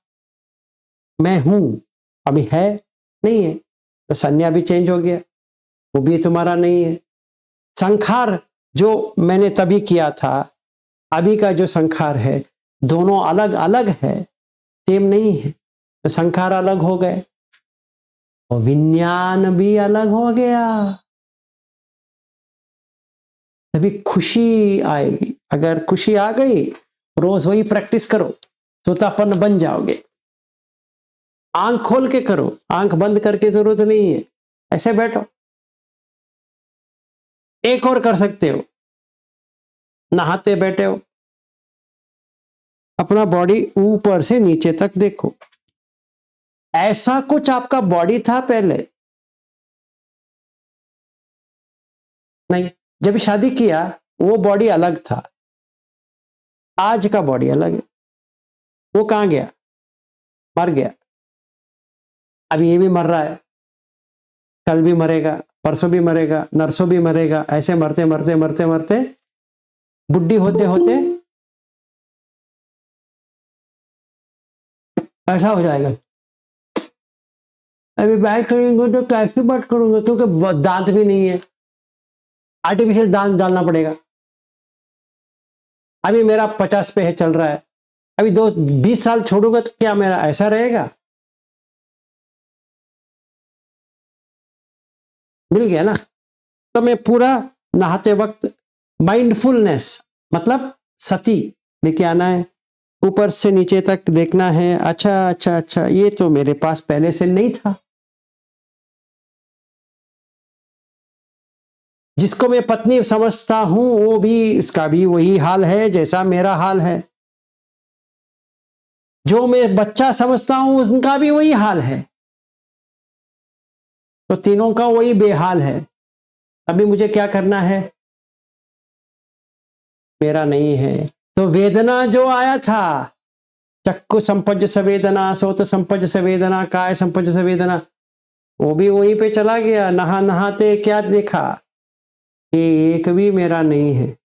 मैं हूं, अभी है नहीं है, तो संज्ञा भी चेंज हो गया, वो भी तुम्हारा नहीं है। संखार जो मैंने तभी किया था, अभी का जो संखार है, दोनों अलग अलग है, सेम नहीं है। तो संखार अलग हो गए और विज्ञान भी अलग हो गया। तभी खुशी आएगी। अगर खुशी आ गई, रोज वही प्रैक्टिस करो, श्रोतापन्न बन जाओगे। आंख खोल के करो, आंख बंद करके जरूरत नहीं है, ऐसे बैठो। एक और कर सकते हो, नहाते बैठे हो, अपना बॉडी ऊपर से नीचे तक देखो। ऐसा कुछ आपका बॉडी था पहले? नहीं। जब शादी किया वो बॉडी अलग था, आज का बॉडी अलग है। वो कहाँ गया? मर गया। अब ये भी मर रहा है, कल भी मरेगा, परसों भी मरेगा, नरसों भी मरेगा। ऐसे मरते मरते मरते मरते बुढ़ी होते होते ऐसा हो जाएगा। अभी बात करेंगे तो कैसी बात करूंगा, क्योंकि दांत भी नहीं है, आर्टिफिशियल दांत डालना पड़ेगा। अभी मेरा 50 पे है, चल रहा है, अभी 20 साल छोड़ूंगा तो क्या मेरा ऐसा रहेगा? मिल गया ना। तो मैं पूरा नहाते वक्त माइंडफुलनेस मतलब सती लेके आना है, ऊपर से नीचे तक देखना है। अच्छा अच्छा अच्छा, ये तो मेरे पास पहले से नहीं था। जिसको मैं पत्नी समझता हूं वो भी, इसका भी वही हाल है जैसा मेरा हाल है। जो मैं बच्चा समझता हूं उनका भी वही हाल है। तो तीनों का वही बेहाल है। अभी मुझे क्या करना है? मेरा नहीं है। तो वेदना जो आया था, चक्षु संपज्ज संवेदना, सोत संपज्ज संवेदना, काय संपज्ज संवेदना, वो भी वहीं पे चला गया। नहा नहाते क्या देखा? ये एक भी मेरा नहीं है।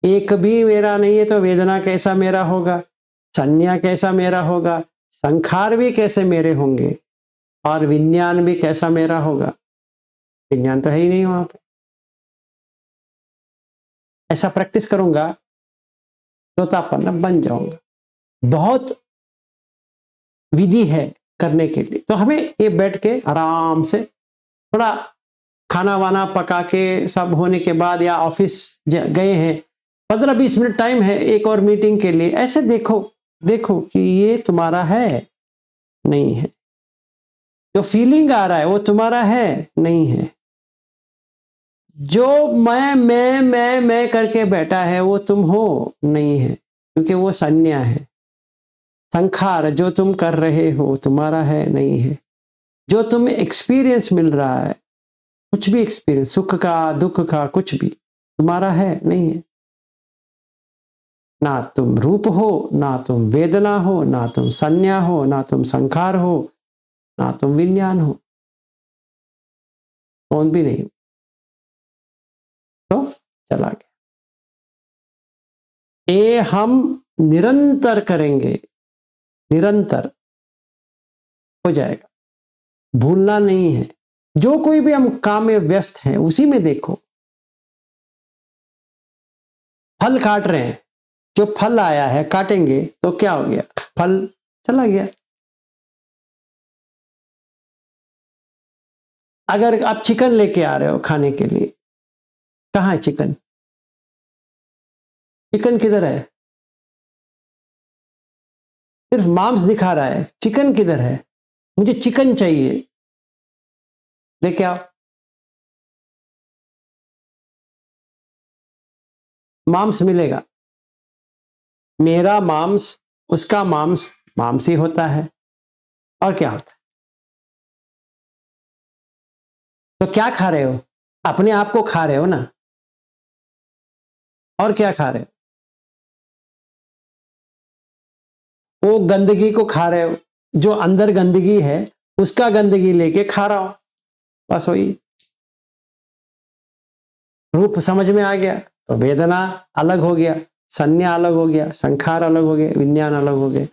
एक भी मेरा नहीं है तो वेदना कैसा मेरा होगा? संज्ञा कैसा मेरा होगा? संखार भी कैसे मेरे होंगे? और विज्ञान भी कैसा मेरा होगा? विज्ञान तो है ही नहीं वहां पे। ऐसा प्रैक्टिस करूंगा तोतापन बन जाऊंगा। बहुत विधि है करने के लिए। तो हमें ये बैठ के आराम से थोड़ा खाना वाना पका के सब होने के बाद, या ऑफिस गए हैं, 15-20 मिनट टाइम है एक और मीटिंग के लिए, ऐसे देखो देखो कि ये तुम्हारा है नहीं है। जो फीलिंग आ रहा है वो तुम्हारा है नहीं है। जो मैं करके बैठा है वो तुम हो नहीं है, क्योंकि वो संज्ञा है। संखार जो तुम कर रहे हो तुम्हारा है नहीं है। जो तुम्हें एक्सपीरियंस मिल रहा है, कुछ भी एक्सपीरियंस, सुख का दुख का, कुछ भी तुम्हारा है नहीं है। ना तुम रूप हो, ना तुम वेदना हो, ना तुम संज्ञा हो, ना तुम संखार हो, ना तुम विज्ञान हो, कौन भी नहीं। तो चला गया। ये हम निरंतर करेंगे, निरंतर हो जाएगा। भूलना नहीं है। जो कोई भी हम काम में व्यस्त हैं उसी में देखो। फल काट रहे हैं, जो फल आया है काटेंगे तो क्या हो गया? फल चला गया। अगर आप चिकन लेके आ रहे हो खाने के लिए, कहाँ है चिकन? चिकन किधर है? सिर्फ मांस दिखा रहा है, चिकन किधर है? मुझे चिकन चाहिए, लेके आओ। मांस मिलेगा। मेरा मांस, उसका मांस, मांस ही होता है। और क्या होता है? तो क्या खा रहे हो? अपने आप को खा रहे हो ना। और क्या खा रहे हो? वो गंदगी को खा रहे हो। जो अंदर गंदगी है उसका गंदगी लेके खा रहा हो, बस वही। रूप समझ में आ गया तो वेदना अलग हो गया, संज्ञा अलग हो गया, संखार अलग हो गया, विज्ञान अलग हो गए।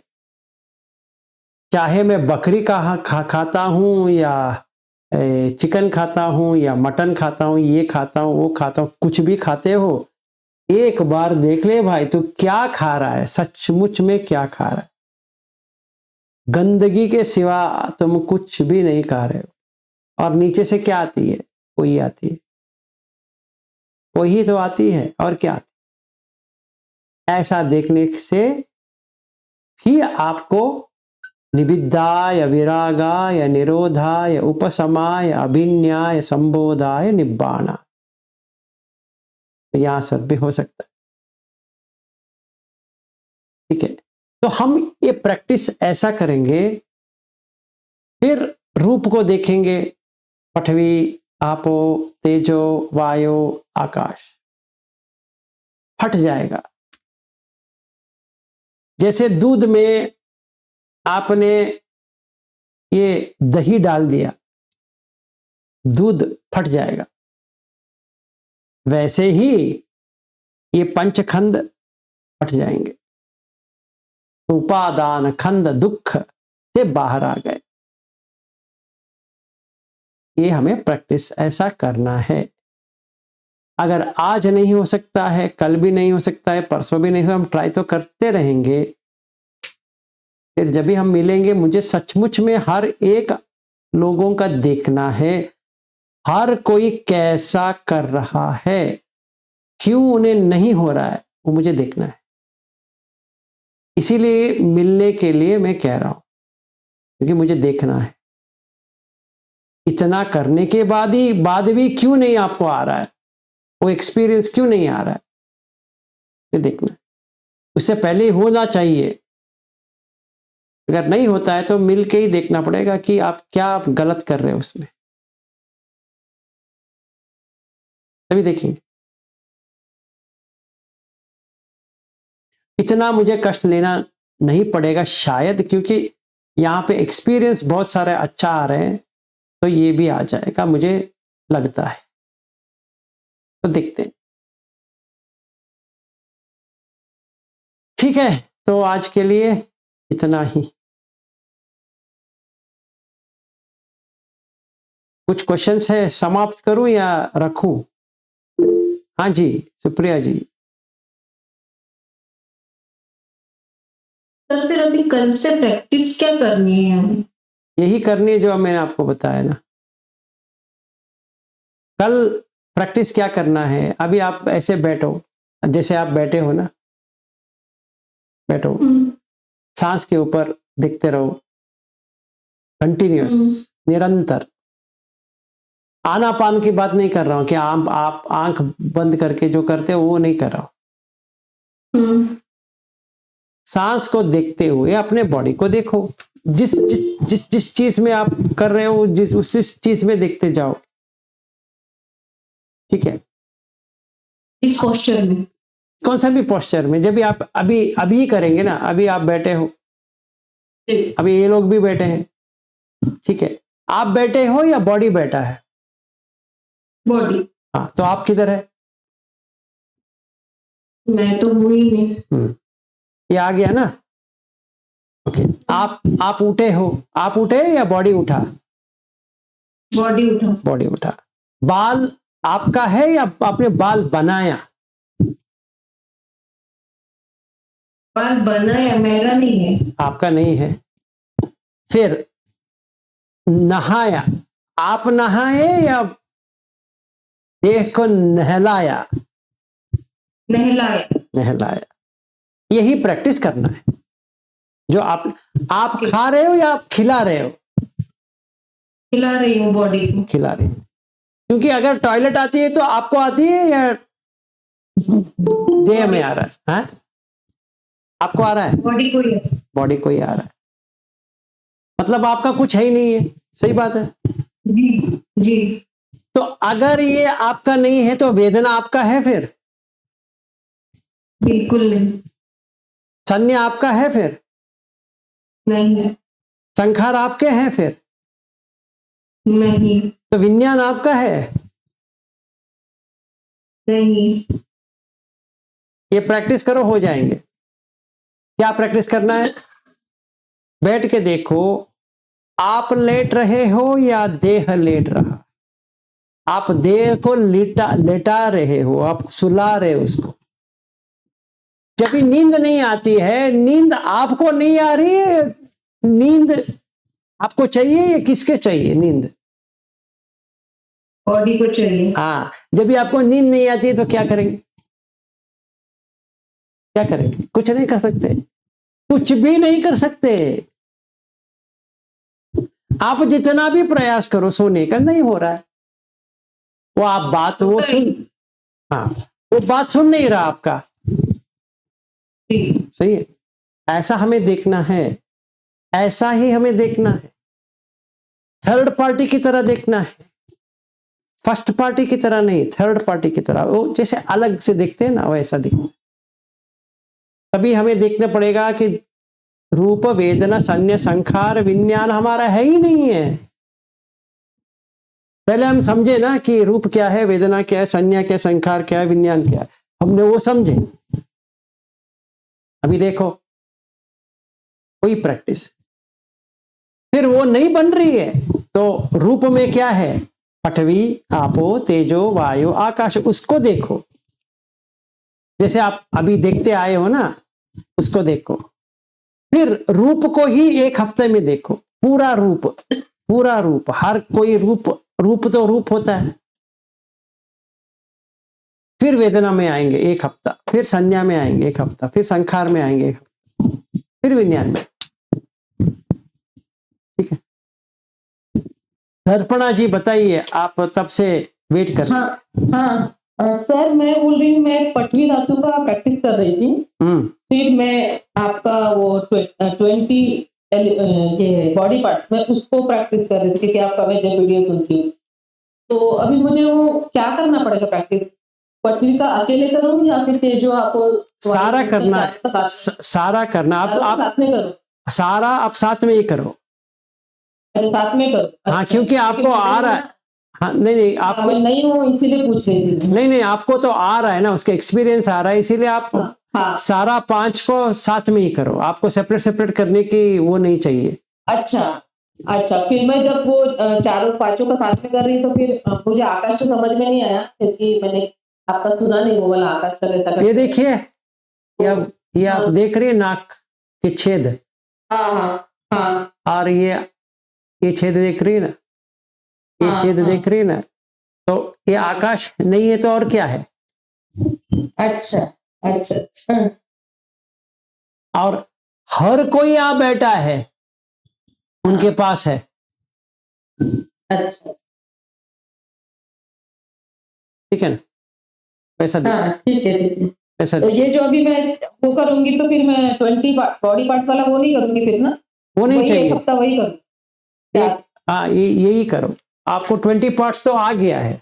चाहे मैं बकरी का खाता हूं या चिकन खाता हूं या मटन खाता हूं, ये खाता हूं वो खाता हूं, कुछ भी खाते हो, एक बार देख ले भाई तू क्या खा रहा है, सचमुच में क्या खा रहा है। गंदगी के सिवा तुम कुछ भी नहीं खा रहे हो। और नीचे से क्या आती है? वही आती है, वही तो आती है। और क्या आती है? ऐसा देखने से भी आपको निबिद्धाय विरागाय निरोधाय उपशमाय अभिन्याय संबोधाय निब्बाणा, यहां सब भी हो सकता है। ठीक है, तो हम ये प्रैक्टिस ऐसा करेंगे। फिर रूप को देखेंगे, पठवी आपो तेजो वायो आकाश फट जाएगा। जैसे दूध में आपने ये दही डाल दिया, दूध फट जाएगा। वैसे ही ये पंचखंड फट जाएंगे, उपादान खंड दुख से बाहर आ गए। ये हमें प्रैक्टिस ऐसा करना है। अगर आज नहीं हो सकता है, कल भी नहीं हो सकता है, परसों भी नहीं हो सकता, हम ट्राई तो करते रहेंगे। फिर जब भी हम मिलेंगे, मुझे सचमुच में हर एक लोगों का देखना है, हर कोई कैसा कर रहा है, क्यों उन्हें नहीं हो रहा है, वो मुझे देखना है। इसीलिए मिलने के लिए मैं कह रहा हूं, क्योंकि मुझे देखना है। इतना करने के बाद भी क्यों नहीं आपको आ रहा है, वो एक्सपीरियंस क्यों नहीं आ रहा है, ये देखना है। उससे पहले होना चाहिए। अगर नहीं होता है तो मिल के ही देखना पड़ेगा कि आप क्या गलत कर रहे हो उसमें, तभी देखेंगे। इतना मुझे कष्ट लेना नहीं पड़ेगा शायद, क्योंकि यहाँ पे एक्सपीरियंस बहुत सारे अच्छा आ रहे हैं, तो ये भी आ जाएगा मुझे लगता है। तो देखते हैं। ठीक है, तो आज के लिए इतना ही। कुछ क्वेश्चंस है, समाप्त करूं या रखूं? हाँ जी, सुप्रिया जी। सर फिर अभी कल से प्रैक्टिस क्या करनी है हमें? यही करनी है जो मैंने आपको बताया ना। कल प्रैक्टिस क्या करना है, अभी आप ऐसे बैठो, जैसे आप बैठे हो ना, बैठो, सांस के ऊपर देखते रहो, कंटिन्यूअस, निरंतर। आनापान की बात नहीं कर रहा हूं कि आप आंख बंद करके जो करते हो वो नहीं कर रहा हूं। सांस को देखते हुए अपने बॉडी को देखो। जिस जिस जिस जिस चीज में आप कर रहे हो, उस चीज में देखते जाओ। ठीक है, इस पोस्चर में, कौन सा भी पोस्चर में, जब भी आप अभी करेंगे ना, अभी आप बैठे हो, अभी ये लोग भी बैठे हैं, ठीक है, आप बैठे हो या बॉडी बैठा है? बॉडी। हाँ, तो आप किधर है? मैं तो हूं ही नहीं। ये आ गया ना। ओके, आप उठे हो, आप उठे या बॉडी उठा? बॉडी उठा। बॉडी उठा। बाल आपका है या आपने बाल बनाया? बाल बनाया, मेरा नहीं है। आपका नहीं है। फिर नहाया, आप नहाए या देह को नहलाया? नहलाया। नहलाया। यही प्रैक्टिस करना है। जो आप खा रहे हो या आप खिला रहे हो? खिला रही हूँ बॉडी को। खिला रही हूँ, क्योंकि अगर टॉयलेट आती है तो आपको आती है या देह में आ रहा है? हाँ? आपको आ रहा है? बॉडी को ही। बॉडी को ही आ रहा है, मतलब आपका कुछ है ही नहीं है। सही बात है जी जी। तो अगर ये आपका नहीं है तो वेदना आपका है? फिर बिल्कुल नहीं। संज्ञा आपका है? फिर नहीं है। संखार आपके हैं? फिर नहीं। तो विज्ञान आपका है? नहीं। ये प्रैक्टिस करो, हो जाएंगे। क्या प्रैक्टिस करना है? बैठ के देखो, आप लेट रहे हो या देह लेट रहा? आप देह को लेटा रहे हो, आप सुला रहे हो उसको। जब भी नींद नहीं आती है, नींद आपको नहीं आ रही है, नींद आपको चाहिए या किसके चाहिए नींद? बॉडी को चाहिए। हाँ, जब भी आपको नींद नहीं आती है तो क्या करेंगे? क्या करेंगे? कुछ नहीं कर सकते, कुछ भी नहीं कर सकते। आप जितना भी प्रयास करो सोने का, नहीं हो रहा है। वो आप बात वो सुन, हाँ, वो बात सुन नहीं रहा आपका। सही है। ऐसा हमें देखना है, ऐसा ही हमें देखना है, थर्ड पार्टी की तरह देखना है। फर्स्ट पार्टी की तरह नहीं, थर्ड पार्टी की तरह, वो जैसे अलग से दिखते हैं ना वैसा दिखते। तभी हमें देखना पड़ेगा कि रूप वेदना संज्ञा संखार विज्ञान हमारा है ही नहीं है। पहले हम समझे ना कि रूप क्या है, वेदना क्या है, संज्ञा क्या है, संखार क्या है, विज्ञान क्या है, हमने वो समझे। अभी देखो कोई प्रैक्टिस, फिर वो नहीं बन रही है तो रूप में क्या है, पृथ्वी आपो तेजो वायु आकाश, उसको देखो। जैसे आप अभी देखते आए हो ना, उसको देखो। फिर रूप को ही एक हफ्ते में देखो, पूरा रूप, पूरा रूप, हर कोई रूप, रूप तो रूप होता है। फिर वेदना में आएंगे एक हफ्ता, फिर संज्ञा में आएंगे एक हफ्ता, फिर संखार में आएंगे एक हफ्ता, फिर विज्ञान में। ठीक है, दर्पणा जी बताइए, आप तब से वेट कर। हाँ हाँ सर, मैं बोल रही हूँ, मैं पटवी धातु का प्रैक्टिस कर रही थी। फिर मैं आपका वो 20 ये बॉडी पार्ट्स में उसको प्रैक्टिस कर रही थी, क्योंकि आपका मैं जब वीडियो सुनती हूँ। तो अभी मुझे वो क्या करना पड़ेगा प्रैक्टिस, पटवी का अकेले करूँ या फिर तेजो आपको सारा करना, सारा करना, आप साथ में करो, सारा आप साथ में ही करो। साथ में करो। हाँ, क्योंकि आपको आ रहा है। हाँ, नहीं आप मैं नहीं हूँ इसीलिए पूछ रही थी। नहीं आपको तो आ रहा है ना, उसका एक्सपीरियंस आ रहा है, इसीलिए आप हाँ। सारा 5 को साथ में ही करो, आपको सेपरेट सेपरेट करने की वो नहीं चाहिए। अच्छा, फिर मैं जब वो चारों पांचों का साथ में कर रही तो फिर मुझे आकाश तो समझ में नहीं आया, क्योंकि मैंने आपका सुना नहीं वो वाला आकाश का कैसा। ये देखिए, ये आप देख रही है नाक के छेद। हाँ। और ये छेद देख रही है ना, ये छेद देख रही है ना, तो ये आकाश नहीं है तो और क्या है। अच्छा। और हर कोई यहाँ बैठा है, उनके पास है। अच्छा, ठीक है ना, वैसा ठीक है। ऐसा तो ये जो अभी मैं वो करूंगी तो फिर मैं 20 बॉडी पार्ट्स वाला वो नहीं करूंगी फिर ना, वो नहीं चाहिए, एक हफ्ता वही करूँ। हाँ, यही करो। आपको 20 पार्ट्स तो आ गया है।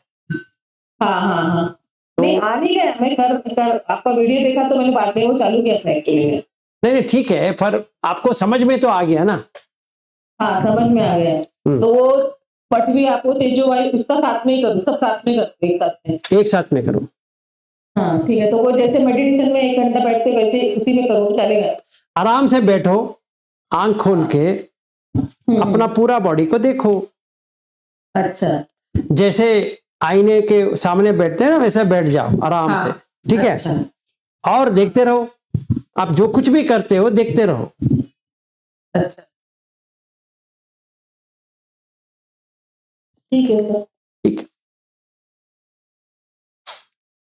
हाँ। नहीं आ नहीं गया, मैं कर आपका वीडियो देखा तो मैंने बाद में वो चालू किया था एक्चुअली में। नहीं ठीक है, पर आपको समझ में तो आ गया ना। हाँ, समझ में आ गया। तो वो पटवी आपको तेजो वायु उसका साथ में ही करूँ, सब साथ में करते एक साथ में करो। हाँ ठीक है, तो वो जैसे मेडिटेशन में 1 घंटा बैठते वैसे उसी में करूँ, चलेगा? आराम से बैठो, आंख खोल के अपना पूरा बॉडी को देखो। अच्छा, जैसे आईने के सामने बैठते हैं ना, वैसे बैठ जाओ आराम से। ठीक है, और देखते रहो, आप जो कुछ भी करते हो देखते रहो। अच्छा, ठीक है सर। ठीक,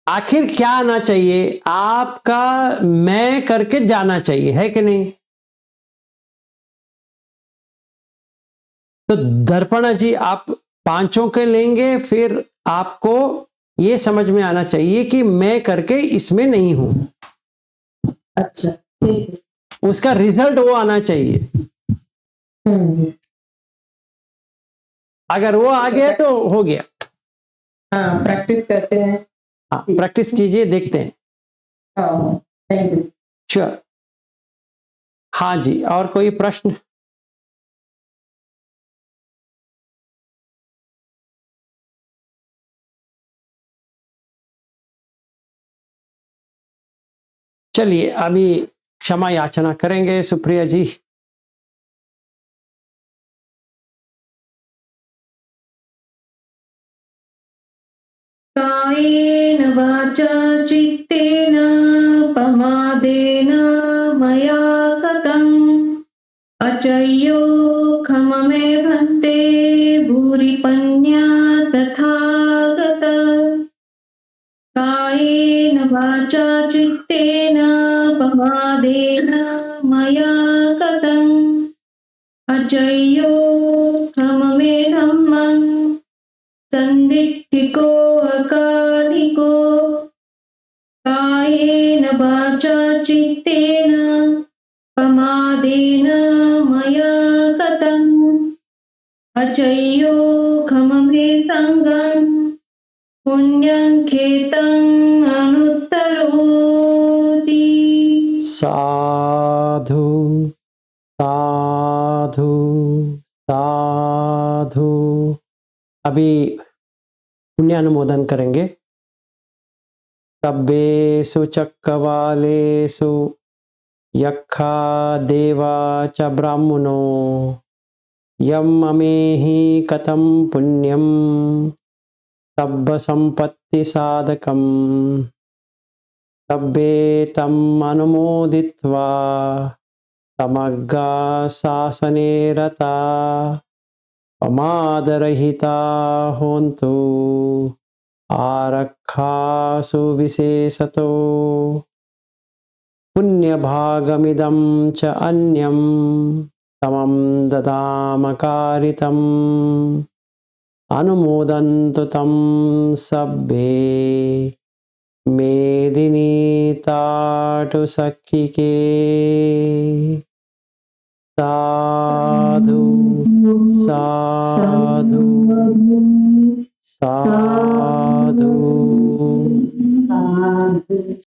आखिर क्या आना चाहिए आपका, मैं करके जाना चाहिए, है कि नहीं? तो दर्पणा जी आप 5 के लेंगे, फिर आपको ये समझ में आना चाहिए कि मैं करके इसमें नहीं हूं। अच्छा, ठीक है। उसका रिजल्ट वो आना चाहिए। अगर वो आ गया तो हो गया। हाँ, प्रैक्टिस करते हैं। हाँ, प्रैक्टिस कीजिए, देखते हैं। Thank you. श्योर। हाँ जी, और कोई प्रश्न? चलिए, अभी क्षमा याचना करेंगे सुप्रिया जी। कायेन वाचा चित्तेन पमादेन मया गतम् अचय्यो खममे भन्ते भूरिपन्या तथा गत। कायेन वाचा चित्तेन पमादेन मया गतम् अचय्यो खममे धम्मम् संदिट्ठिको अकालिको। कायेन वाचा चित्तेन प्रमादेन मया गतम् अचय्यो खममे संगम् पुण्यं खेतं अनुत्तरोति। साधु साधु साधु। अभी पुण्यानुमोदन करेंगे। सब्बेषु चक्रवालेषु यक्षा देवा च ब्राह्मणो यम अमेहि कथं पुण्यं सब्ब संपत्ति साधकम सब्बे तम् अनुमोदित्वा समग्गा शासने रता प्रमादरहिता होन्तु आरक्षासु विशेषतो पुण्यभागमिदं च अन्यं तमं ददाम कारितम् अनुमोदन्तु तं सब्बे मेदिनी ताटु सखिके। साधु साधु साधु।